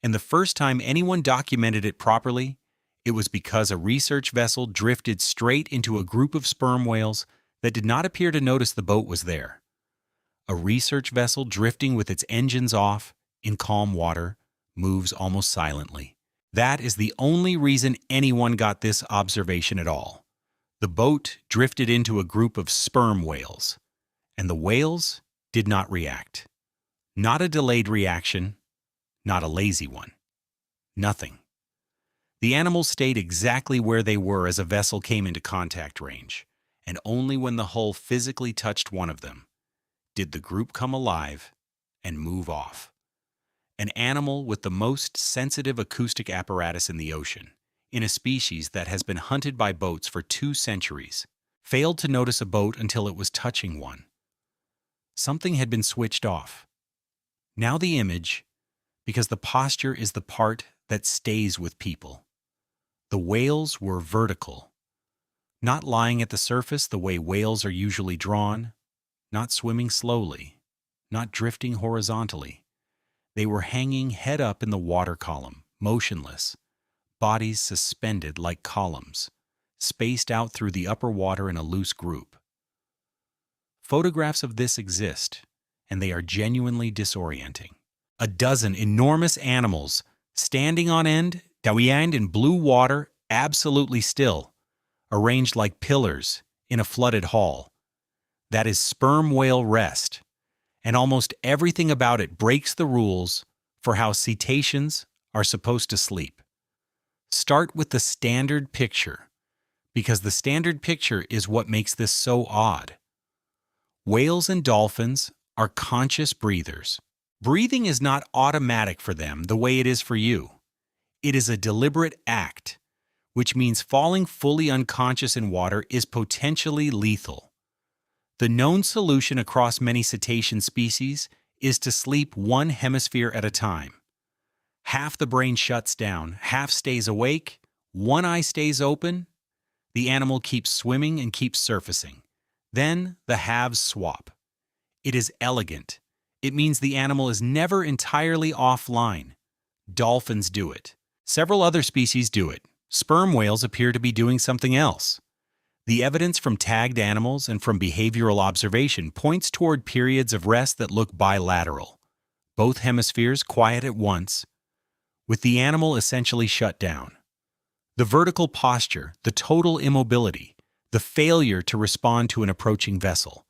and the first time anyone documented it properly, it was because a research vessel drifted straight into a group of sperm whales that did not appear to notice the boat was there. A research vessel drifting with its engines off in calm water moves almost silently. That is the only reason anyone got this observation at all. The boat drifted into a group of sperm whales, and the whales did not react. Not a delayed reaction, not a lazy one. Nothing. The animals stayed exactly where they were as a vessel came into contact range, and only when the hull physically touched one of them did the group come alive and move off. An animal with the most sensitive acoustic apparatus in the ocean, in a species that has been hunted by boats for 2 centuries, failed to notice a boat until it was touching one. Something had been switched off. Now the image, because the posture is the part that stays with people. The whales were vertical, not lying at the surface the way whales are usually drawn, not swimming slowly, not drifting horizontally. They were hanging head up in the water column, motionless, bodies suspended like columns, spaced out through the upper water in a loose group. Photographs of this exist, and they are genuinely disorienting. A dozen enormous animals standing on end, downed in blue water, absolutely still, arranged like pillars in a flooded hall. That is sperm whale rest, and almost everything about it breaks the rules for how cetaceans are supposed to sleep. Start with the standard picture, because the standard picture is what makes this so odd. Whales and dolphins are conscious breathers. Breathing is not automatic for them the way it is for you. It is a deliberate act, which means falling fully unconscious in water is potentially lethal. The known solution across many cetacean species is to sleep one hemisphere at a time. Half the brain shuts down, half stays awake, one eye stays open. The animal keeps swimming and keeps surfacing. Then the halves swap. It is elegant. It means the animal is never entirely offline. Dolphins do it. Several other species do it. Sperm whales appear to be doing something else. The evidence from tagged animals and from behavioral observation points toward periods of rest that look bilateral, both hemispheres quiet at once, with the animal essentially shut down. The vertical posture, the total immobility, the failure to respond to an approaching vessel,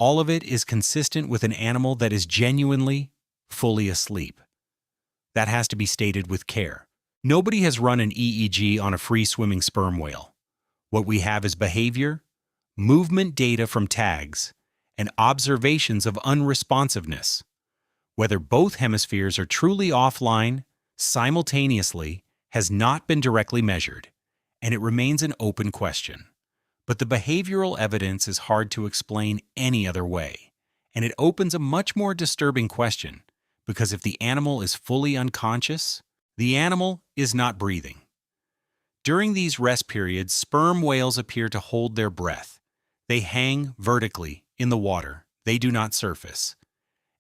all of it is consistent with an animal that is genuinely, fully asleep. That has to be stated with care. Nobody has run an EEG on a free-swimming sperm whale. What we have is behavior, movement data from tags, and observations of unresponsiveness. Whether both hemispheres are truly offline simultaneously has not been directly measured, and it remains an open question. But the behavioral evidence is hard to explain any other way, and it opens a much more disturbing question, because if the animal is fully unconscious, the animal is not breathing. During these rest periods, sperm whales appear to hold their breath. They hang vertically in the water. They do not surface.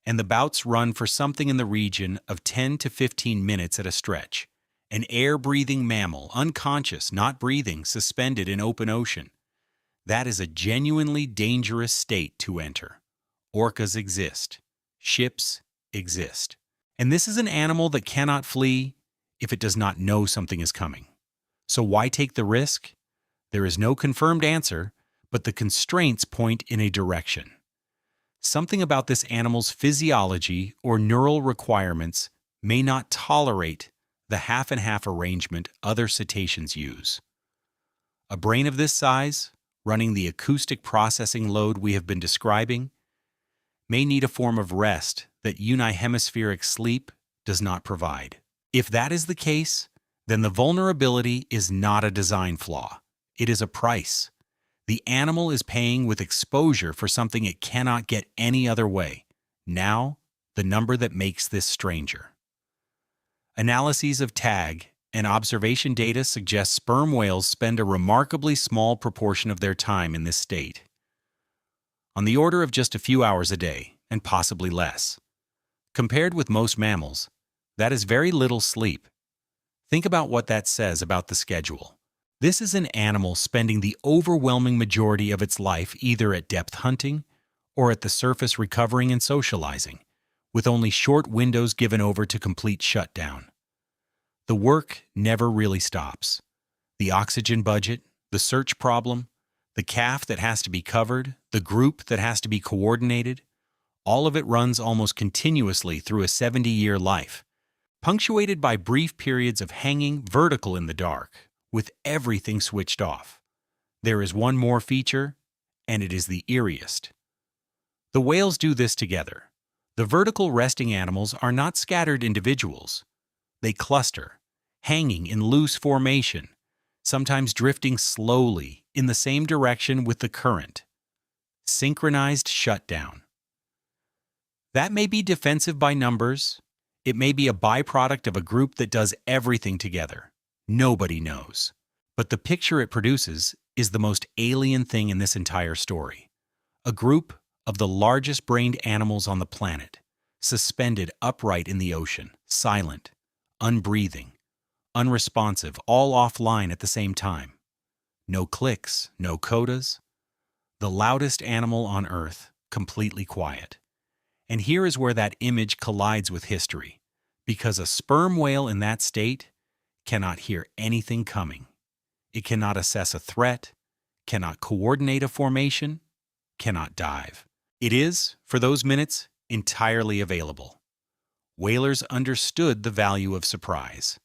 And the bouts run for something in the region of 10 to 15 minutes at a stretch. An air-breathing mammal, unconscious, not breathing, suspended in open ocean. That is a genuinely dangerous state to enter. Orcas exist. Ships exist. And this is an animal that cannot flee if it does not know something is coming. So why take the risk? There is no confirmed answer, but the constraints point in a direction. Something about this animal's physiology or neural requirements may not tolerate the half-and-half arrangement other cetaceans use. A brain of this size, running the acoustic processing load we have been describing, may need a form of rest that unihemispheric sleep does not provide. If that is the case, then the vulnerability is not a design flaw. It is a price. The animal is paying with exposure for something it cannot get any other way. Now, the number that makes this stranger. Analyses of tag and observation data suggest sperm whales spend a remarkably small proportion of their time in this state, on the order of just a few hours a day, and possibly less. Compared with most mammals, that is very little sleep. Think about what that says about the schedule. This is an animal spending the overwhelming majority of its life either at depth hunting or at the surface recovering and socializing, with only short windows given over to complete shutdown. The work never really stops. The oxygen budget, the search problem, the calf that has to be covered, the group that has to be coordinated, all of it runs almost continuously through a 70-year life, punctuated by brief periods of hanging vertical in the dark, with everything switched off. There is one more feature, and it is the eeriest. The whales do this together. The vertical resting animals are not scattered individuals. They cluster, hanging in loose formation, sometimes drifting slowly in the same direction with the current. Synchronized shutdown. That may be defensive by numbers. It may be a byproduct of a group that does everything together. Nobody knows. But the picture it produces is the most alien thing in this entire story. A group of the largest-brained animals on the planet, suspended upright in the ocean, silent, unbreathing, unresponsive, all offline at the same time. No clicks, no codas. The loudest animal on Earth, completely quiet. And here is where that image collides with history, because a sperm whale in that state cannot hear anything coming. It cannot assess a threat, cannot coordinate a formation, cannot dive. It is, for those minutes, entirely available. Whalers understood the value of surprise.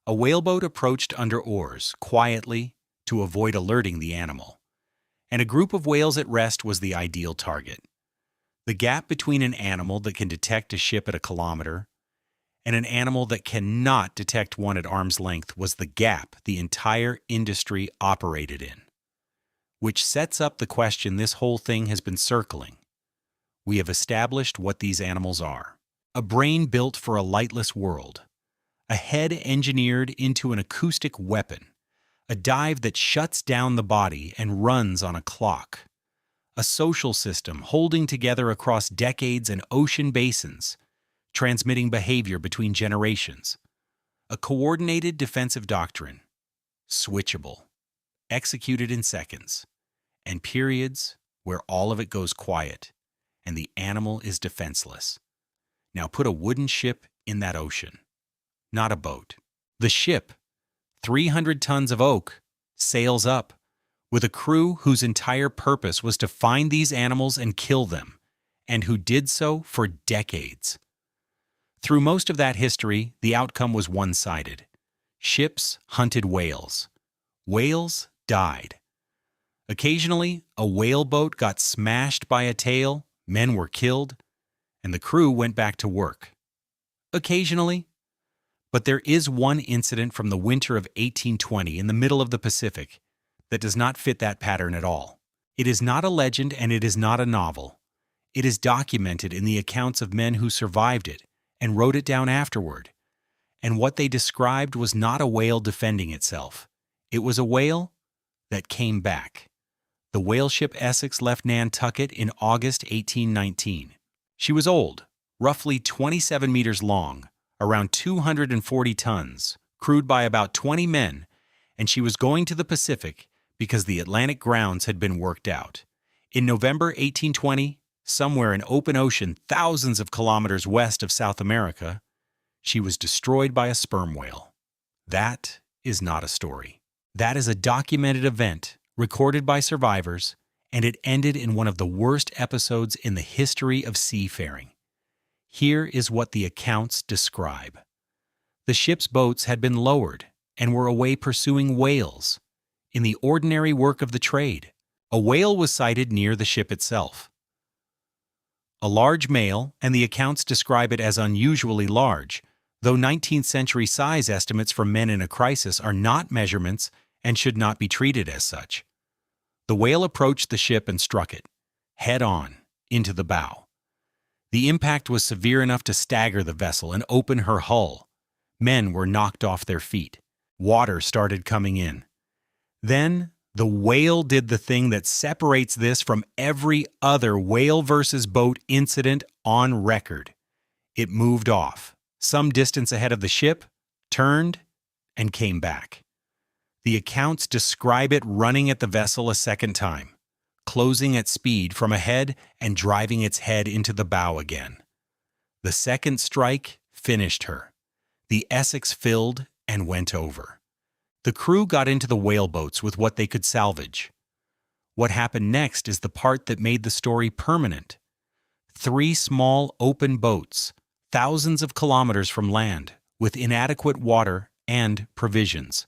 A whaleboat approached under oars, quietly, to avoid alerting the animal. And a group of whales at rest was the ideal target. The gap between an animal that can detect a ship at a kilometer and an animal that cannot detect one at arm's length was the gap the entire industry operated in. Which sets up the question this whole thing has been circling. We have established what these animals are. A brain built for a lightless world. A head engineered into an acoustic weapon. A dive that shuts down the body and runs on a clock. A social system holding together across decades and ocean basins, transmitting behavior between generations. A coordinated defensive doctrine, switchable, executed in seconds, and periods where all of it goes quiet and the animal is defenseless. Now put a wooden ship in that ocean, not a boat. The ship, 300 tons of oak, sails up, with a crew whose entire purpose was to find these animals and kill them, and who did so for decades. Through most of that history, the outcome was one-sided. Ships hunted whales. Whales died. Occasionally, a whaleboat got smashed by a tail, men were killed, and the crew went back to work. Occasionally. But there is one incident from the winter of 1820 in the middle of the Pacific that does not fit that pattern at all. It is not a legend and it is not a novel. It is documented in the accounts of men who survived it and wrote it down afterward. And what they described was not a whale defending itself. It was a whale that came back. The whale ship Essex left Nantucket in August 1819. She was old, roughly 27 meters long, around 240 tons, crewed by about 20 men, and she was going to the Pacific because the Atlantic grounds had been worked out. In November 1820, somewhere in open ocean thousands of kilometers west of South America, she was destroyed by a sperm whale. That is not a story. That is a documented event recorded by survivors, and it ended in one of the worst episodes in the history of seafaring. Here is what the accounts describe. The ship's boats had been lowered and were away pursuing whales in the ordinary work of the trade. A whale was sighted near the ship itself. A large male, and the accounts describe it as unusually large, though 19th century size estimates for men in a crisis are not measurements and should not be treated as such. The whale approached the ship and struck it, head-on, into the bow. The impact was severe enough to stagger the vessel and open her hull. Men were knocked off their feet. Water started coming in. Then, the whale did the thing that separates this from every other whale versus boat incident on record. It moved off, some distance ahead of the ship, turned, and came back. The accounts describe it running at the vessel a second time, closing at speed from ahead and driving its head into the bow again. The second strike finished her. The Essex filled and went over. The crew got into the whaleboats with what they could salvage. What happened next is the part that made the story permanent. 3 small open boats, thousands of kilometers from land, with inadequate water and provisions.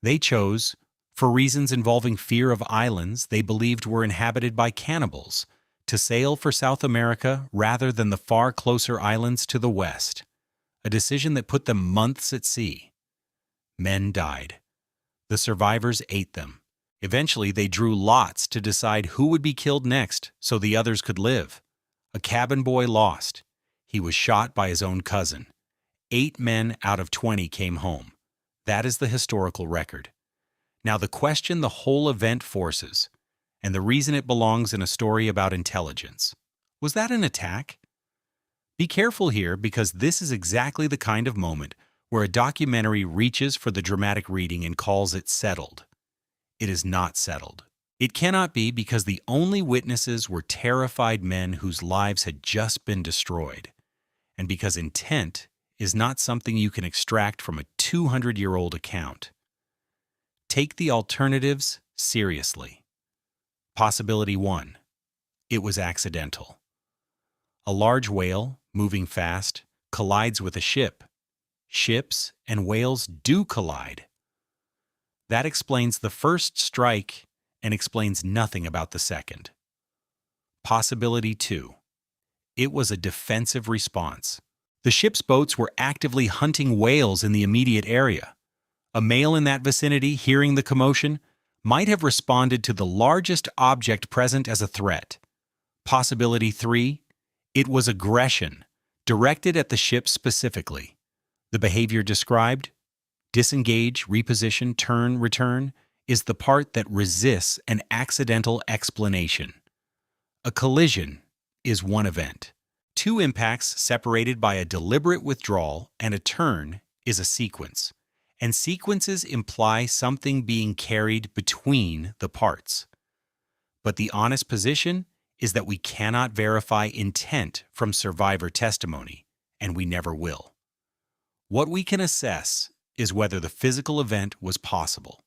They chose, for reasons involving fear of islands they believed were inhabited by cannibals, to sail for South America rather than the far closer islands to the west, a decision that put them months at sea. Men died. The survivors ate them. Eventually, they drew lots to decide who would be killed next so the others could live. A cabin boy lost. He was shot by his own cousin. 8 men out of 20 came home. That is the historical record. Now the question the whole event forces, and the reason it belongs in a story about intelligence. Was that an attack? Be careful here, because this is exactly the kind of moment where a documentary reaches for the dramatic reading and calls it settled. It is not settled. It cannot be, because the only witnesses were terrified men whose lives had just been destroyed, and because intent is not something you can extract from a 200-year-old account. Take the alternatives seriously. Possibility 1. It was accidental. A large whale, moving fast, collides with a ship. Ships and whales do collide. That explains the first strike and explains nothing about the second. Possibility 2. It was a defensive response. The ship's boats were actively hunting whales in the immediate area. A male in that vicinity, hearing the commotion, might have responded to the largest object present as a threat. Possibility 3. It was aggression, directed at the ship specifically. The behavior described, disengage, reposition, turn, return, is the part that resists an accidental explanation. A collision is one event. 2 impacts separated by a deliberate withdrawal and a turn is a sequence. And sequences imply something being carried between the parts. But the honest position is that we cannot verify intent from survivor testimony, and we never will. What we can assess is whether the physical event was possible.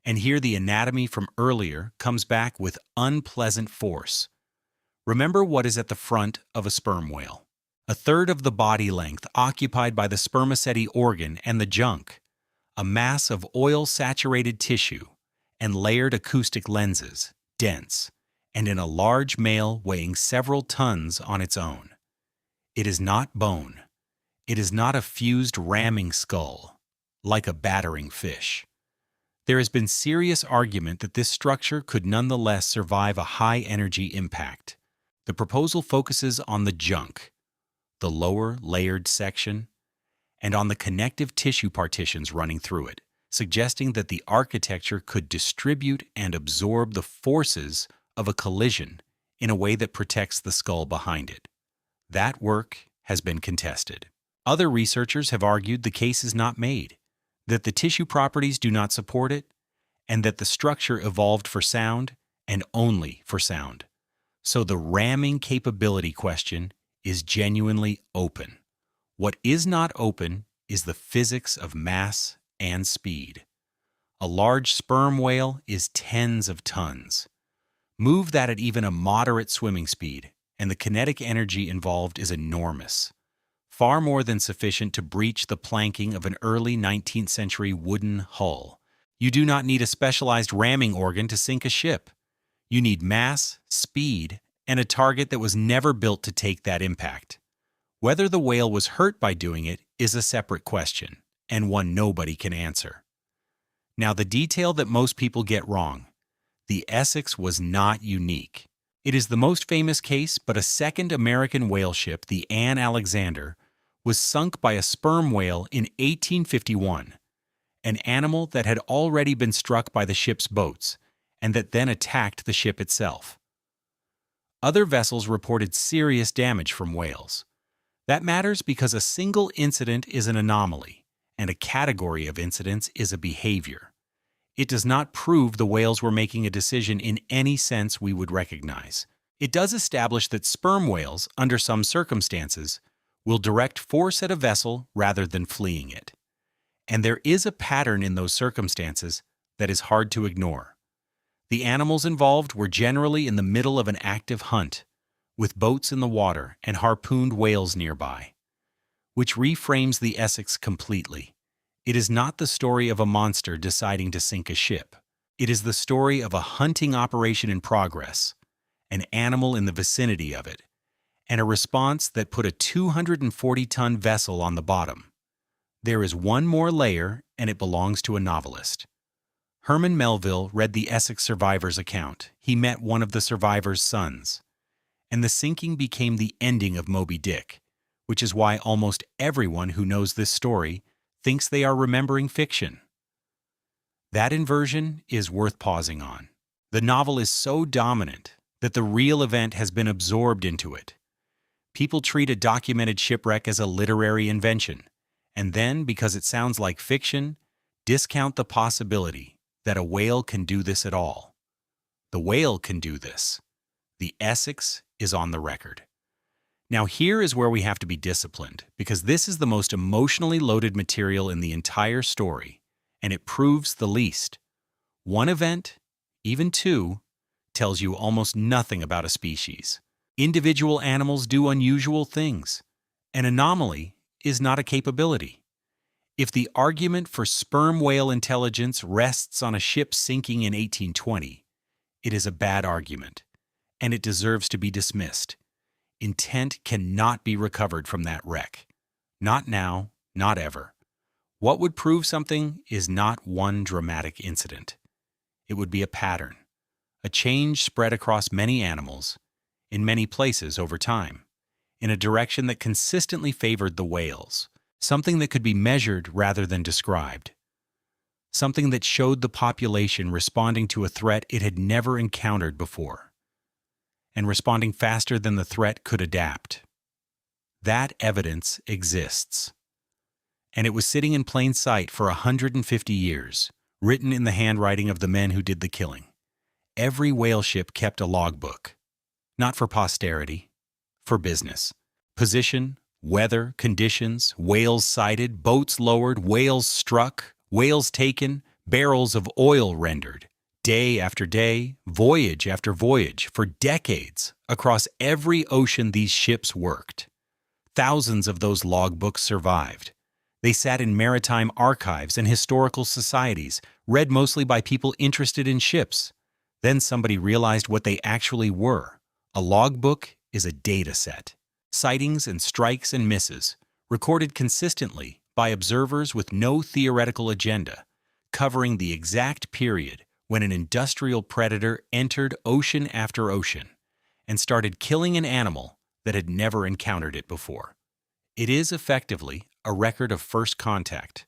And here the anatomy from earlier comes back with unpleasant force. Remember what is at the front of a sperm whale. 1/3 of the body length occupied by the spermaceti organ and the junk. A mass of oil-saturated tissue and layered acoustic lenses, dense, and in a large male weighing several tons on its own. It is not bone. It is not a fused ramming skull, like a battering fish. There has been serious argument that this structure could nonetheless survive a high-energy impact. The proposal focuses on the junk, the lower layered section, and on the connective tissue partitions running through it, suggesting that the architecture could distribute and absorb the forces of a collision in a way that protects the skull behind it. That work has been contested. Other researchers have argued the case is not made, that the tissue properties do not support it, and that the structure evolved for sound and only for sound. So the ramming capability question is genuinely open. What is not open is the physics of mass and speed. A large sperm whale is tens of tons. Move that at even a moderate swimming speed, and the kinetic energy involved is enormous. Far more than sufficient to breach the planking of an early 19th century wooden hull. You do not need a specialized ramming organ to sink a ship. You need mass, speed, and a target that was never built to take that impact. Whether the whale was hurt by doing it is a separate question, and one nobody can answer. Now, the detail that most people get wrong. The Essex was not unique. It is the most famous case, but a second American whale ship, the Anne Alexander, was sunk by a sperm whale in 1851, an animal that had already been struck by the ship's boats, and that then attacked the ship itself. Other vessels reported serious damage from whales. That matters because a single incident is an anomaly, and a category of incidents is a behavior. it does not prove the whales were making a decision in any sense we would recognize. It does establish that sperm whales, under some circumstances, will direct force at a vessel rather than fleeing it. And there is a pattern in those circumstances that is hard to ignore. The animals involved were generally in the middle of an active hunt, with boats in the water and harpooned whales nearby, which reframes the Essex completely. It is not the story of a monster deciding to sink a ship. It is the story of a hunting operation in progress, an animal in the vicinity of it, and a response that put a 240-ton vessel on the bottom. There is one more layer, and it belongs to a novelist. Herman Melville read the Essex survivor's account. He met one of the survivor's sons, and the sinking became the ending of Moby Dick, which is why almost everyone who knows this story thinks they are remembering fiction. That inversion is worth pausing on. The novel is so dominant that the real event has been absorbed into it. People treat a documented shipwreck as a literary invention, and then, because it sounds like fiction, discount the possibility that a whale can do this at all. The whale can do this. The Essex is on the record. Now here is where we have to be disciplined, because this is the most emotionally loaded material in the entire story, and it proves the least. One event, even two, tells you almost nothing about a species. Individual animals do unusual things. An anomaly is not a capability. If the argument for sperm whale intelligence rests on a ship sinking in 1820, it is a bad argument, and it deserves to be dismissed. Intent cannot be recovered from that wreck. Not now, not ever. What would prove something is not one dramatic incident. It would be a pattern, a change spread across many animals, in many places over time, in a direction that consistently favored the whales, something that could be measured rather than described, something that showed the population responding to a threat it had never encountered before, and responding faster than the threat could adapt. That evidence exists. And it was sitting in plain sight for 150 years, written in the handwriting of the men who did the killing. Every whale ship kept a logbook, not for posterity, for business. Position, weather, conditions, whales sighted, boats lowered, whales struck, whales taken, barrels of oil rendered. Day after day, voyage after voyage, for decades, across every ocean these ships worked. Thousands of those logbooks survived. They sat in maritime archives and historical societies, read mostly by people interested in ships. Then somebody realized what they actually were. A logbook is a data set. Sightings and strikes and misses, recorded consistently by observers with no theoretical agenda, covering the exact period when an industrial predator entered ocean after ocean and started killing an animal that had never encountered it before. It is effectively a record of first contact,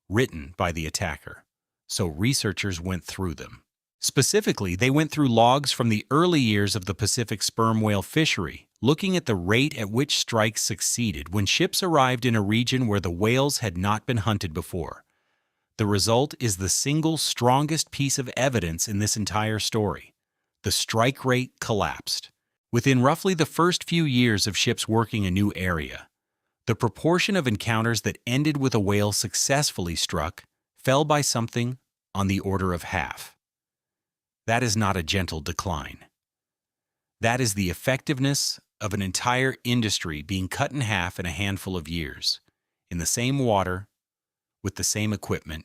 written by the attacker, so researchers went through them. Specifically, they went through logs from the early years of the Pacific sperm whale fishery, looking at the rate at which strikes succeeded when ships arrived in a region where the whales had not been hunted before. The result is the single strongest piece of evidence in this entire story. The strike rate collapsed. Within roughly the first few years of ships working a new area, the proportion of encounters that ended with a whale successfully struck fell by something on the order of half. That is not a gentle decline. That is the effectiveness of an entire industry being cut in half in a handful of years, in the same water, with the same equipment,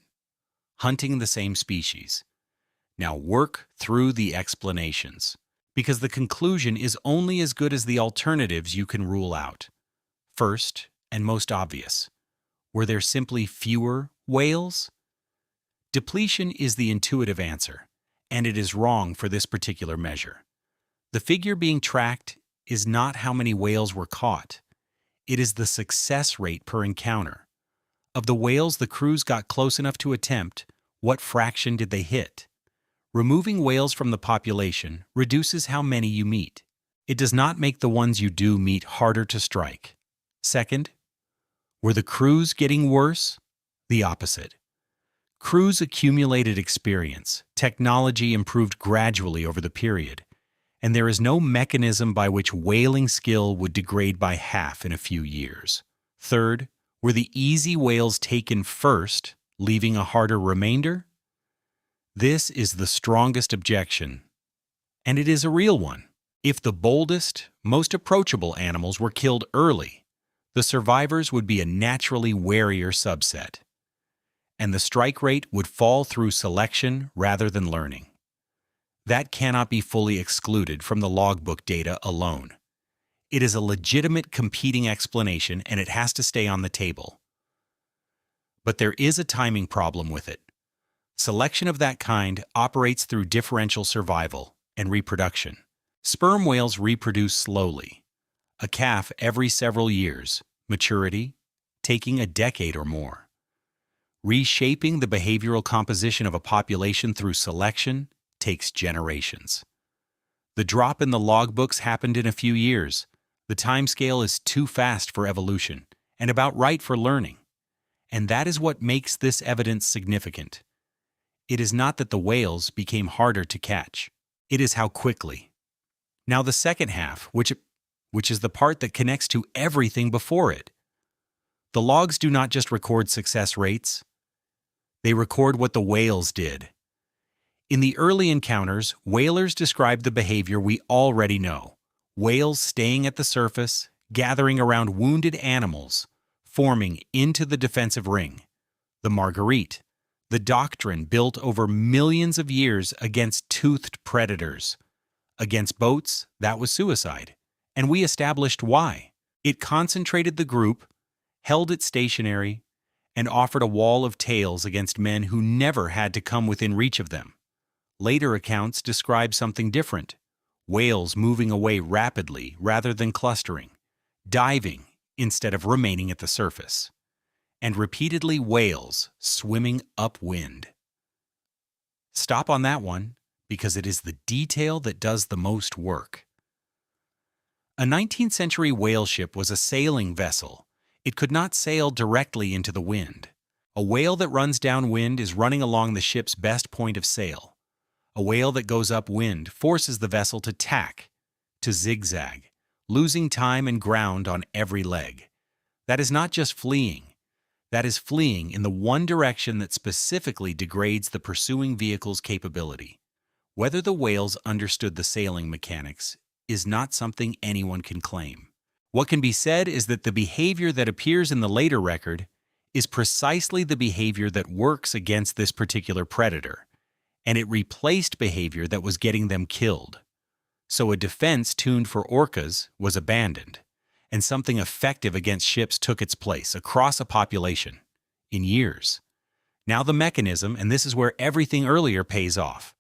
hunting the same species. Now work through the explanations, because the conclusion is only as good as the alternatives you can rule out. First, and most obvious, were there simply fewer whales? Depletion is the intuitive answer, and it is wrong for this particular measure. The figure being tracked is not how many whales were caught. It is the success rate per encounter. Of the whales the crews got close enough to attempt, what fraction did they hit? Removing whales from the population reduces how many you meet. It does not make the ones you do meet harder to strike. Second, were the crews getting worse? The opposite. Crews accumulated experience, technology improved gradually over the period, and there is no mechanism by which whaling skill would degrade by half in a few years. Third, were the easy whales taken first, leaving a harder remainder? This is the strongest objection, and it is a real one. If the boldest, most approachable animals were killed early, the survivors would be a naturally warier subset, and the strike rate would fall through selection rather than learning. That cannot be fully excluded from the logbook data alone. It is a legitimate competing explanation, and it has to stay on the table. But there is a timing problem with it. Selection of that kind operates through differential survival and reproduction. Sperm whales reproduce slowly, a calf every several years, maturity taking a decade or more. Reshaping the behavioral composition of a population through selection takes generations. The drop in the logbooks happened in a few years. The timescale is too fast for evolution and about right for learning. And that is what makes this evidence significant. It is not that the whales became harder to catch. It is how quickly. Now the second half, which is the part that connects to everything before it. The logs do not just record success rates. They record what the whales did. In the early encounters, whalers described the behavior we already know. Whales staying at the surface, gathering around wounded animals, forming into the defensive ring. The marguerite, the doctrine built over millions of years against toothed predators. Against boats, that was suicide. And we established why. It concentrated the group, held it stationary, and offered a wall of tails against men who never had to come within reach of them. Later accounts describe something different. Whales moving away rapidly rather than clustering, diving instead of remaining at the surface, and repeatedly whales swimming upwind. Stop on that one, because it is the detail that does the most work. A 19th century whale ship was a sailing vessel. It could not sail directly into the wind. A whale that runs downwind is running along the ship's best point of sail. A whale that goes upwind forces the vessel to tack, to zigzag, losing time and ground on every leg. That is not just fleeing. That is fleeing in the one direction that specifically degrades the pursuing vehicle's capability. Whether the whales understood the sailing mechanics is not something anyone can claim. What can be said is that the behavior that appears in the later record is precisely the behavior that works against this particular predator, and it replaced behavior that was getting them killed. So a defense tuned for orcas was abandoned, and something effective against ships took its place across a population, in years. Now the mechanism, and this is where everything earlier pays off.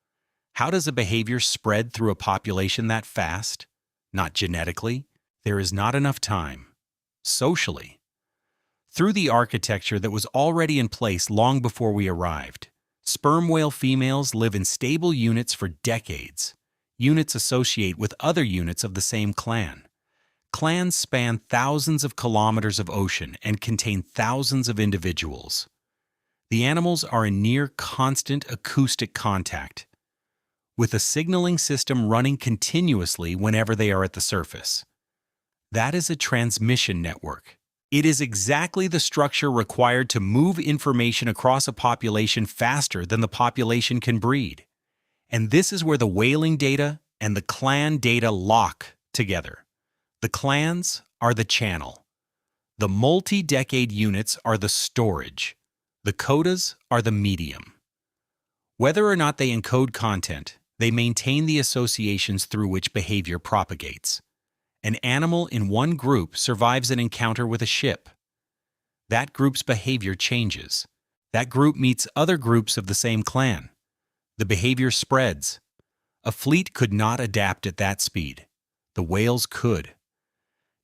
How does a behavior spread through a population that fast? Not genetically. There is not enough time. Socially. Through the architecture that was already in place long before we arrived. Sperm whale females live in stable units for decades. Units associate with other units of the same clan. Clans span thousands of kilometers of ocean and contain thousands of individuals. The animals are in near constant acoustic contact, with a signaling system running continuously whenever they are at the surface. That is a transmission network. It is exactly the structure required to move information across a population faster than the population can breed. And this is where the whaling data and the clan data lock together. The clans are the channel. The multi-decade units are the storage. The codas are the medium. Whether or not they encode content, they maintain the associations through which behavior propagates. An animal in one group survives an encounter with a ship. That group's behavior changes. That group meets other groups of the same clan. The behavior spreads. A fleet could not adapt at that speed. The whales could.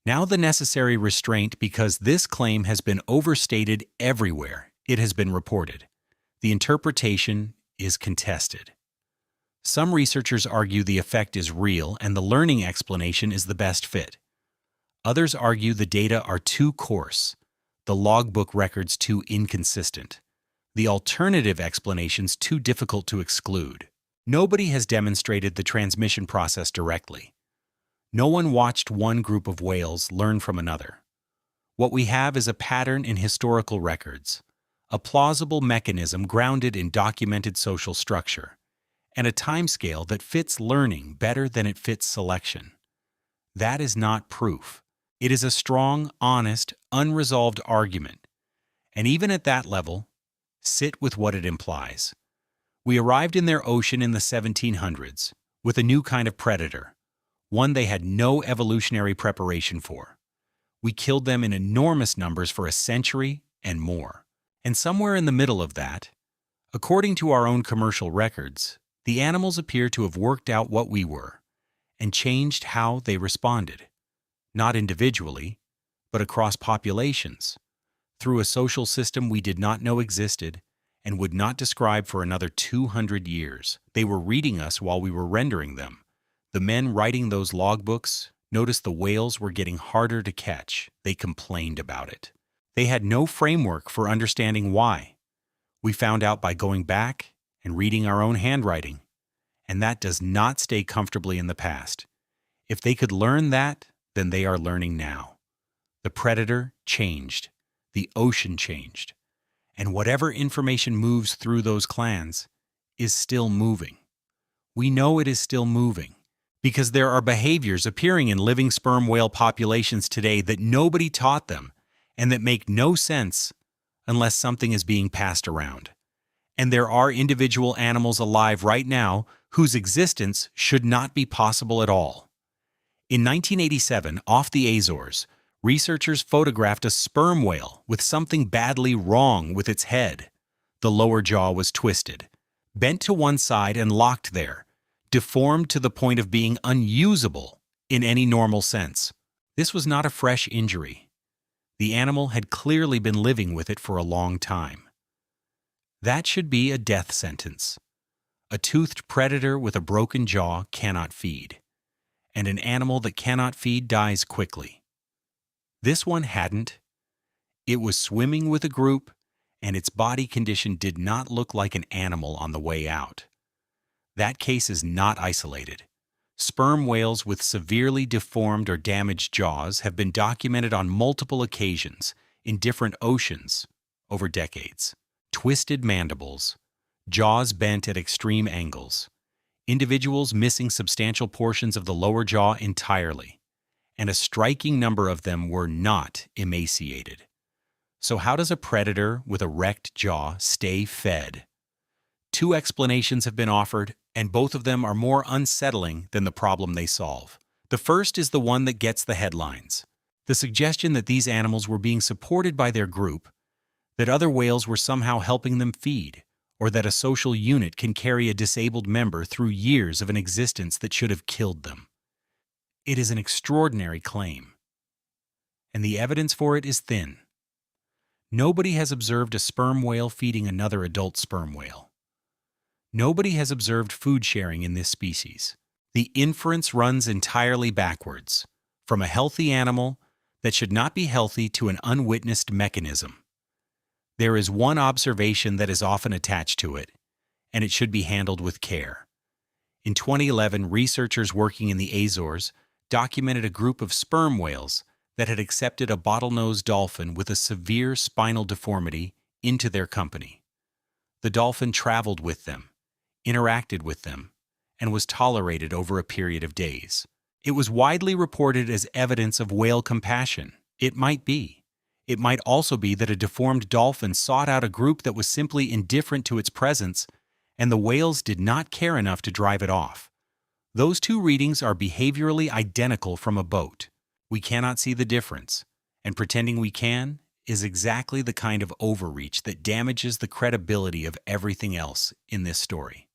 Now the necessary restraint, because this claim has been overstated everywhere it has been reported. The interpretation is contested. Some researchers argue the effect is real and the learning explanation is the best fit. Others argue the data are too coarse, the logbook records too inconsistent. The alternative explanation's too difficult to exclude. Nobody has demonstrated the transmission process directly. No one watched one group of whales learn from another. What we have is a pattern in historical records, a plausible mechanism grounded in documented social structure, and a timescale that fits learning better than it fits selection. That is not proof. It is a strong, honest, unresolved argument. And even at that level, sit with what it implies. We arrived in their ocean in the 1700s with a new kind of predator, one they had no evolutionary preparation for. We killed them in enormous numbers for a century and more. And somewhere in the middle of that, according to our own commercial records, the animals appear to have worked out what we were and changed how they responded, not individually, but across populations, through a social system we did not know existed and would not describe for another 200 years. They were reading us while we were rendering them. The men writing those logbooks noticed the whales were getting harder to catch. They complained about it. They had no framework for understanding why. We found out by going back and reading our own handwriting, and that does not stay comfortably in the past. If they could learn that, then they are learning now. The predator changed. The ocean changed. And whatever information moves through those clans is still moving. We know it is still moving because there are behaviors appearing in living sperm whale populations today that nobody taught them and that make no sense unless something is being passed around. And there are individual animals alive right now whose existence should not be possible at all. In 1987, off the Azores, researchers photographed a sperm whale with something badly wrong with its head. The lower jaw was twisted, bent to one side and locked there, deformed to the point of being unusable in any normal sense. This was not a fresh injury. The animal had clearly been living with it for a long time. That should be a death sentence. A toothed predator with a broken jaw cannot feed, and an animal that cannot feed dies quickly. This one hadn't. It was swimming with a group, and its body condition did not look like an animal on the way out. That case is not isolated. Sperm whales with severely deformed or damaged jaws have been documented on multiple occasions in different oceans over decades. Twisted mandibles, jaws bent at extreme angles, individuals missing substantial portions of the lower jaw entirely, and a striking number of them were not emaciated. So how does a predator with a wrecked jaw stay fed? Two explanations have been offered, and both of them are more unsettling than the problem they solve. The first is the one that gets the headlines. The suggestion that these animals were being supported by their group, that other whales were somehow helping them feed, or that a social unit can carry a disabled member through years of an existence that should have killed them. It is an extraordinary claim, and the evidence for it is thin. Nobody has observed a sperm whale feeding another adult sperm whale. Nobody has observed food sharing in this species. The inference runs entirely backwards, from a healthy animal that should not be healthy to an unwitnessed mechanism. There is one observation that is often attached to it, and it should be handled with care. In 2011, researchers working in the Azores documented a group of sperm whales that had accepted a bottlenose dolphin with a severe spinal deformity into their company. The dolphin traveled with them, interacted with them, and was tolerated over a period of days. It was widely reported as evidence of whale compassion. It might be. It might also be that a deformed dolphin sought out a group that was simply indifferent to its presence, and the whales did not care enough to drive it off. Those two readings are behaviorally identical from a boat. We cannot see the difference, and pretending we can is exactly the kind of overreach that damages the credibility of everything else in this story.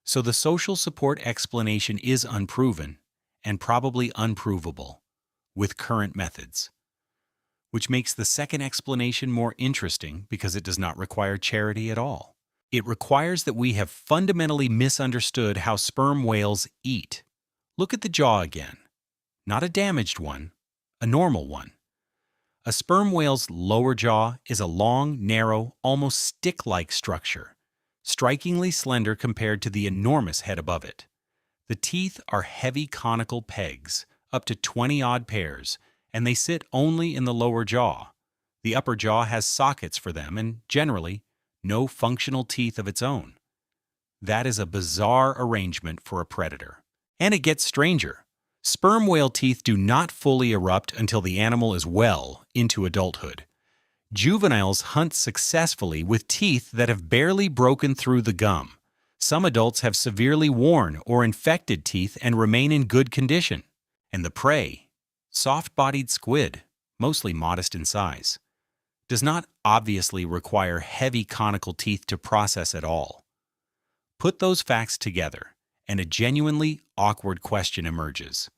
So the social support explanation is unproven and probably unprovable with current methods, which makes the second explanation more interesting because it does not require charity at all. It requires that we have fundamentally misunderstood how sperm whales eat. Look at the jaw again. Not a damaged one, a normal one. A sperm whale's lower jaw is a long, narrow, almost stick-like structure, strikingly slender compared to the enormous head above it. The teeth are heavy conical pegs, up to 20-odd pairs, and they sit only in the lower jaw. The upper jaw has sockets for them and, generally, no functional teeth of its own. That is a bizarre arrangement for a predator. And it gets stranger. Sperm whale teeth do not fully erupt until the animal is well into adulthood. Juveniles hunt successfully with teeth that have barely broken through the gum. Some adults have severely worn or infected teeth and remain in good condition. And the prey, soft-bodied squid, mostly modest in size, does not obviously require heavy conical teeth to process at all. Put those facts together, and a genuinely awkward question emerges.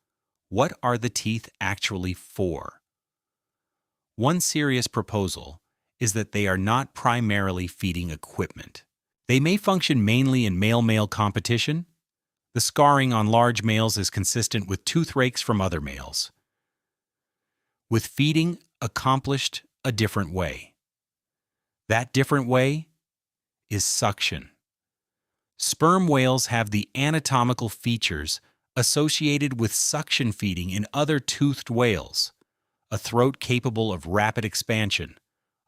What are the teeth actually for? One serious proposal is that they are not primarily feeding equipment. They may function mainly in male-male competition. The scarring on large males is consistent with tooth rakes from other males, with feeding accomplished a different way. That different way is suction. Sperm whales have the anatomical features associated with suction feeding in other toothed whales: a throat capable of rapid expansion,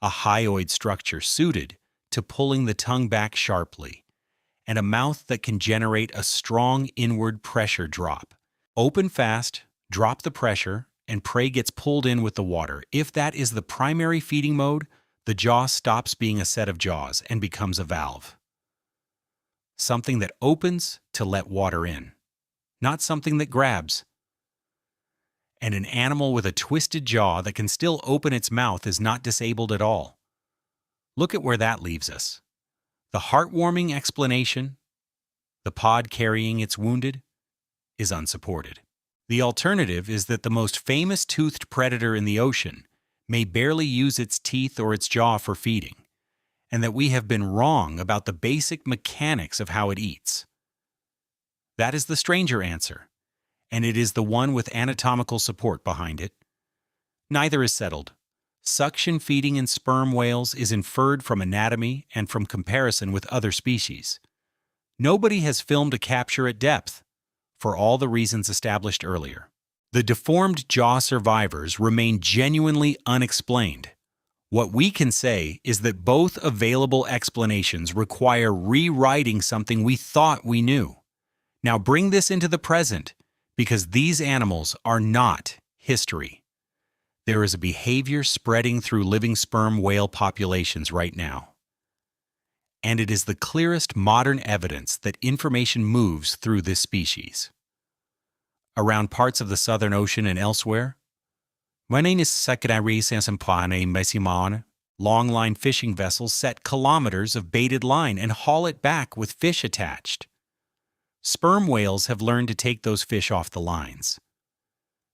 a hyoid structure suited to pulling the tongue back sharply, and a mouth that can generate a strong inward pressure drop. Open fast, drop the pressure, and prey gets pulled in with the water. If that is the primary feeding mode, the jaw stops being a set of jaws and becomes a valve. Something that opens to let water in, not something that grabs. And an animal with a twisted jaw that can still open its mouth is not disabled at all. Look at where that leaves us. The heartwarming explanation, the pod carrying its wounded, is unsupported. The alternative is that the most famous toothed predator in the ocean may barely use its teeth or its jaw for feeding, and that we have been wrong about the basic mechanics of how it eats. That is the stranger answer, and it is the one with anatomical support behind it. Neither is settled. Suction feeding in sperm whales is inferred from anatomy and from comparison with other species. Nobody has filmed a capture at depth, for all the reasons established earlier. The deformed jaw survivors remain genuinely unexplained. What we can say is that both available explanations require rewriting something we thought we knew. Now bring this into the present, because these animals are not history. There is a behavior spreading through living sperm whale populations right now. And it is the clearest modern evidence that information moves through this species. Around parts of the Southern Ocean and elsewhere, long-line fishing vessels set kilometers of baited line and haul it back with fish attached. Sperm whales have learned to take those fish off the lines.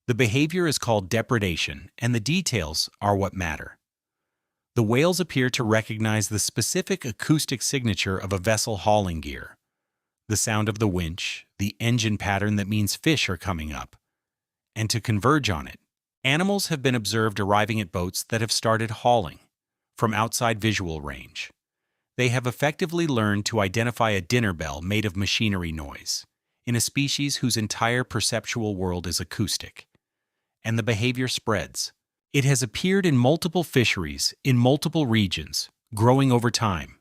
The behavior is called depredation, and the details are what matter. The whales appear to recognize the specific acoustic signature of a vessel hauling gear, the sound of the winch, the engine pattern that means fish are coming up, and to converge on it. Animals have been observed arriving at boats that have started hauling from outside visual range. They have effectively learned to identify a dinner bell made of machinery noise in a species whose entire perceptual world is acoustic. And the behavior spreads. It has appeared in multiple fisheries, in multiple regions, growing over time,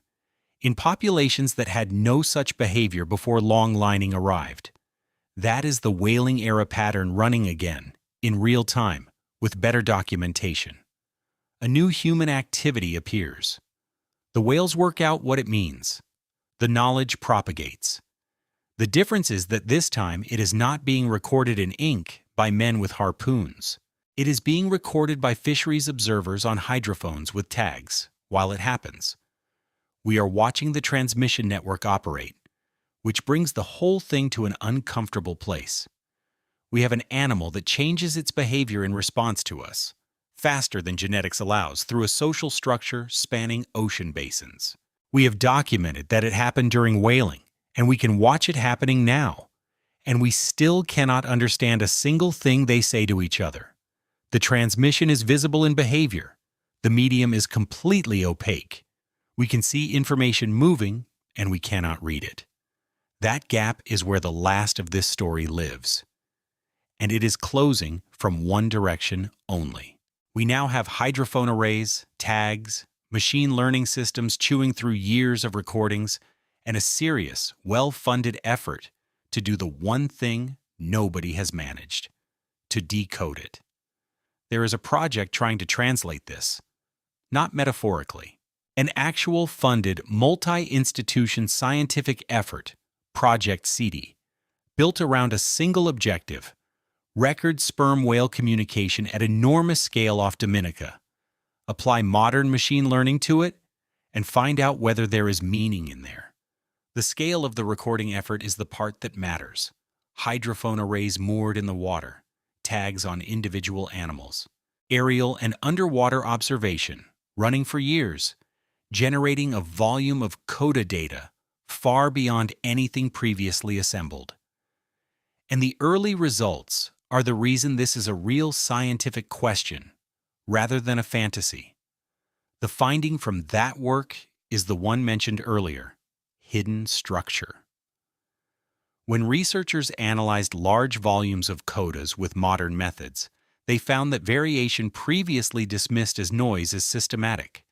in populations that had no such behavior before long lining arrived. That is the whaling era pattern running again, in real time, with better documentation. A new human activity appears. The whales work out what it means. The knowledge propagates. The difference is that this time it is not being recorded in ink by men with harpoons. It is being recorded by fisheries observers on hydrophones with tags while it happens. We are watching the transmission network operate, which brings the whole thing to an uncomfortable place. We have an animal that changes its behavior in response to us, faster than genetics allows, through a social structure spanning ocean basins. We have documented that it happened during whaling, and we can watch it happening now. And we still cannot understand a single thing they say to each other. The transmission is visible in behavior. The medium is completely opaque. We can see information moving, and we cannot read it. That gap is where the last of this story lives. And it is closing from one direction only. We now have hydrophone arrays, tags, machine learning systems chewing through years of recordings, and a serious, well-funded effort to do the one thing nobody has managed: to decode it. There is a project trying to translate this, not metaphorically. An actual funded multi-institution scientific effort, Project SETI, built around a single objective: record sperm whale communication at enormous scale off Dominica. Apply modern machine learning to it, and find out whether there is meaning in there. The scale of the recording effort is the part that matters. Hydrophone arrays moored in the water, tags on individual animals, aerial and underwater observation, running for years, generating a volume of coda data far beyond anything previously assembled. And the early results are the reason this is a real scientific question, rather than a fantasy. The finding from that work is the one mentioned earlier: hidden structure. When researchers analyzed large volumes of codas with modern methods, they found that variation previously dismissed as noise is systematic.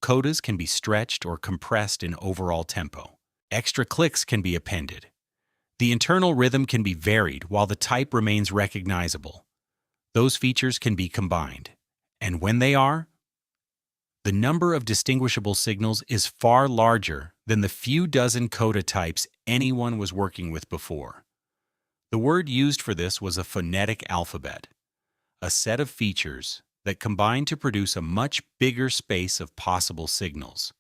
Codas can be stretched or compressed in overall tempo. Extra clicks can be appended. The internal rhythm can be varied while the type remains recognizable. Those features can be combined. And when they are, the number of distinguishable signals is far larger than the few dozen coda types anyone was working with before. The word used for this was a phonetic alphabet, a set of features that combine to produce a much bigger space of possible signals.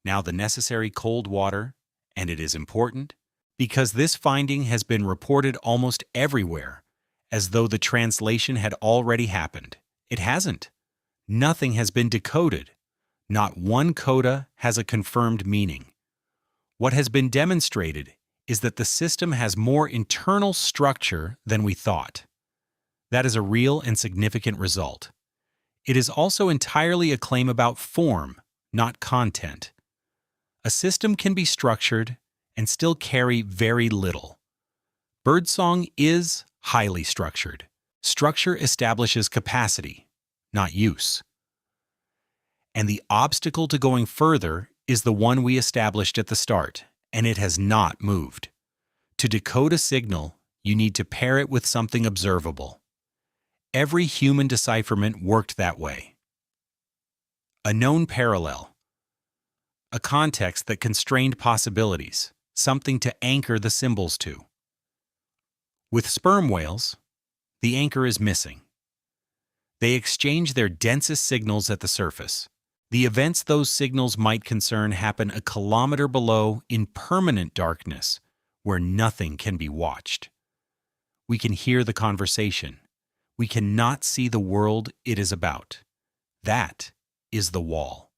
Now the necessary cold water, and it is important, because this finding has been reported almost everywhere, as though the translation had already happened. It hasn't. Nothing has been decoded. Not one coda has a confirmed meaning. What has been demonstrated is that the system has more internal structure than we thought. That is a real and significant result. It is also entirely a claim about form, not content. A system can be structured and still carry very little. Birdsong is highly structured. Structure establishes capacity, not use. And the obstacle to going further is the one we established at the start, and it has not moved. To decode a signal, you need to pair it with something observable. Every human decipherment worked that way. A known parallel. A context that constrained possibilities, something to anchor the symbols to. With sperm whales, the anchor is missing. They exchange their densest signals at the surface. The events those signals might concern happen a kilometer below in permanent darkness, where nothing can be watched. We can hear the conversation. We cannot see the world it is about. That is the wall.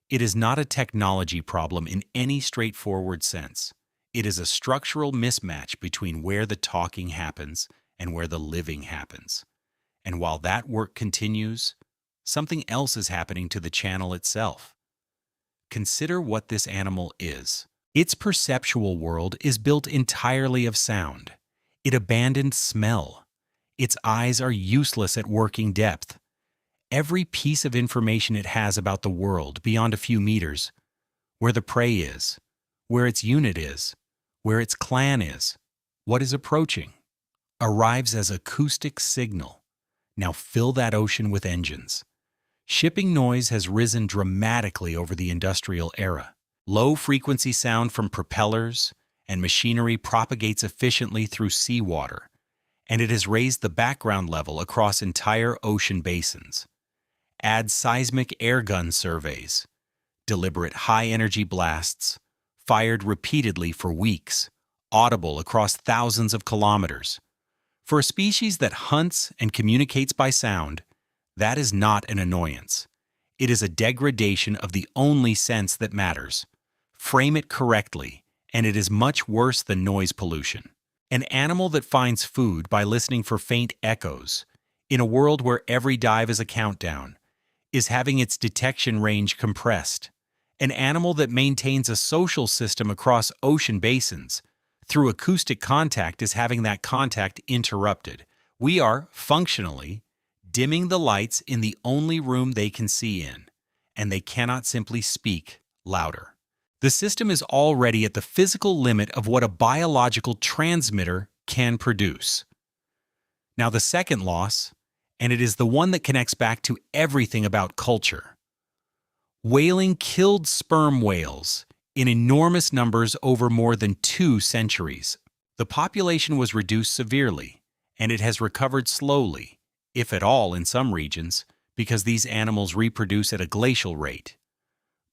It is not a technology problem in any straightforward sense. It is a structural mismatch between where the talking happens and where the living happens. And while that work continues, something else is happening to the channel itself. Consider what this animal is. Its perceptual world is built entirely of sound. It abandoned smell. Its eyes are useless at working depth. Every piece of information it has about the world beyond a few meters, where the prey is, where its unit is, where its clan is, what is approaching, arrives as acoustic signal. Now fill that ocean with engines. Shipping noise has risen dramatically over the industrial era. Low-frequency sound from propellers and machinery propagates efficiently through seawater, and it has raised the background level across entire ocean basins. Add seismic airgun surveys, deliberate high-energy blasts, fired repeatedly for weeks, audible across thousands of kilometers. For a species that hunts and communicates by sound, that is not an annoyance. It is a degradation of the only sense that matters. Frame it correctly, and it is much worse than noise pollution. An animal that finds food by listening for faint echoes In a world where every dive is a countdown, is having its detection range compressed. An animal that maintains a social system across ocean basins through acoustic contact is having that contact interrupted. We are, functionally, dimming the lights in the only room they can see in, and they cannot simply speak louder. The system is already at the physical limit of what a biological transmitter can produce. Now the second loss, and it is the one that connects back to everything about culture. Whaling killed sperm whales in enormous numbers over more than 2 centuries. The population was reduced severely, and it has recovered slowly, if at all in some regions, because these animals reproduce at a glacial rate.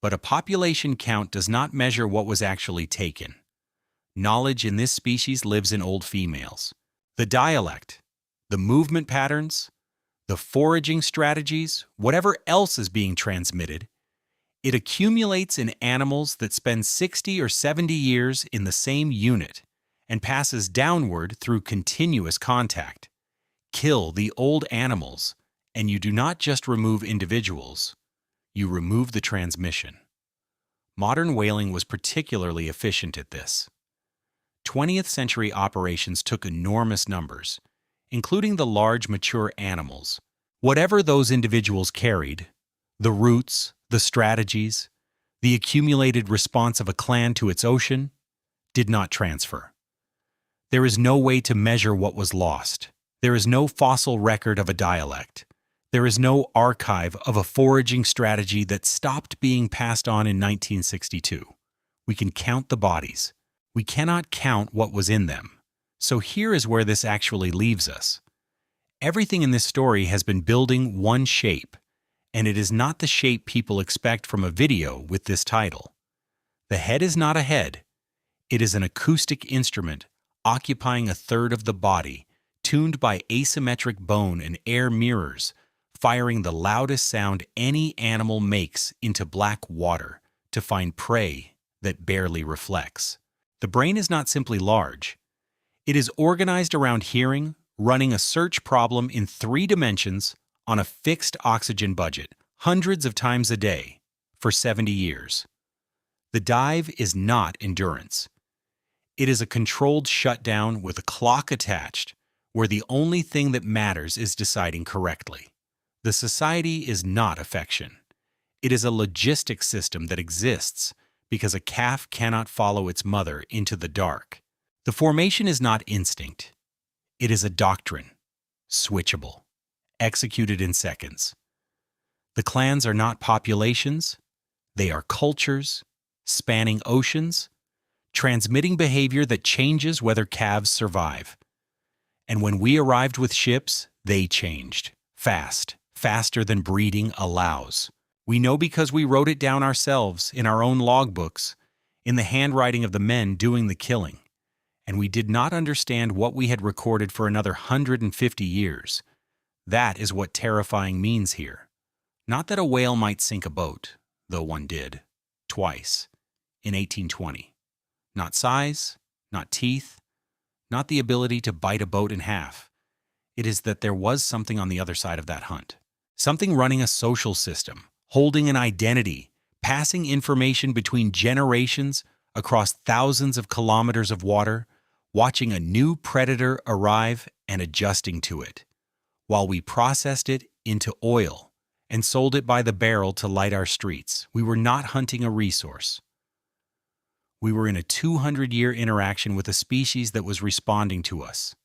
But a population count does not measure what was actually taken. Knowledge in this species lives in old females. The dialect, the movement patterns, the foraging strategies, whatever else is being transmitted, it accumulates in animals that spend 60 or 70 years in the same unit and passes downward through continuous contact. Kill the old animals, and you do not just remove individuals, you remove the transmission. Modern whaling was particularly efficient at this. 20th century operations took enormous numbers, including the large mature animals. Whatever those individuals carried, the routes, the strategies, the accumulated response of a clan to its ocean, did not transfer. There is no way to measure what was lost. There is no fossil record of a dialect. There is no archive of a foraging strategy that stopped being passed on in 1962. We can count the bodies. We cannot count what was in them. So here is where this actually leaves us. Everything in this story has been building one shape, and it is not the shape people expect from a video with this title. The head is not a head. It is an acoustic instrument occupying a third of the body, tuned by asymmetric bone and air mirrors, firing the loudest sound any animal makes into black water to find prey that barely reflects. The brain is not simply large. It is organized around hearing, running a search problem in 3 dimensions on a fixed oxygen budget, hundreds of times a day, for 70 years. The dive is not endurance. It is a controlled shutdown with a clock attached, where the only thing that matters is deciding correctly. The society is not affection. It is a logistic system that exists because a calf cannot follow its mother into the dark. The formation is not instinct. It is a doctrine, switchable, executed in seconds. The clans are not populations. They are cultures, spanning oceans, transmitting behavior that changes whether calves survive. And when we arrived with ships, they changed, faster than breeding allows. We know because we wrote it down ourselves in our own logbooks, in the handwriting of the men doing the killing. And we did not understand what we had recorded for another 150 years. That is what terrifying means here. Not that a whale might sink a boat, though one did, twice, in 1820. Not size, not teeth, not the ability to bite a boat in half. It is that there was something on the other side of that hunt. Something running a social system, holding an identity, passing information between generations across thousands of kilometers of water, watching a new predator arrive and adjusting to it, while we processed it into oil and sold it by the barrel to light our streets. We were not hunting a resource. We were in a 200-year interaction with a species that was responding to us.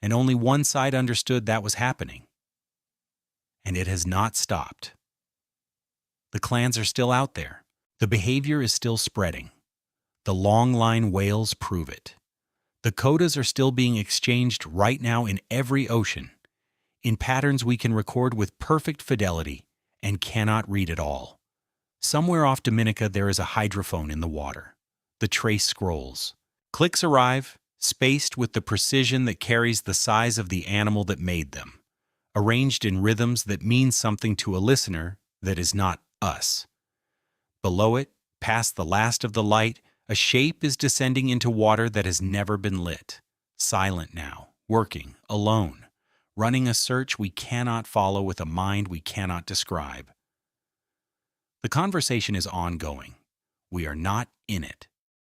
And only one side understood that was happening. And it has not stopped. The clans are still out there. The behavior is still spreading. The long-line whales prove it. The codas are still being exchanged right now in every ocean, in patterns we can record with perfect fidelity and cannot read at all. Somewhere off Dominica there is a hydrophone in the water. The trace scrolls. Clicks arrive, spaced with the precision that carries the size of the animal that made them, arranged in rhythms that mean something to a listener that is not us. Below it, past the last of the light, a shape is descending into water that has never been lit. Silent now, working, alone, running a search we cannot follow with a mind we cannot describe. The conversation is ongoing. We are not in it.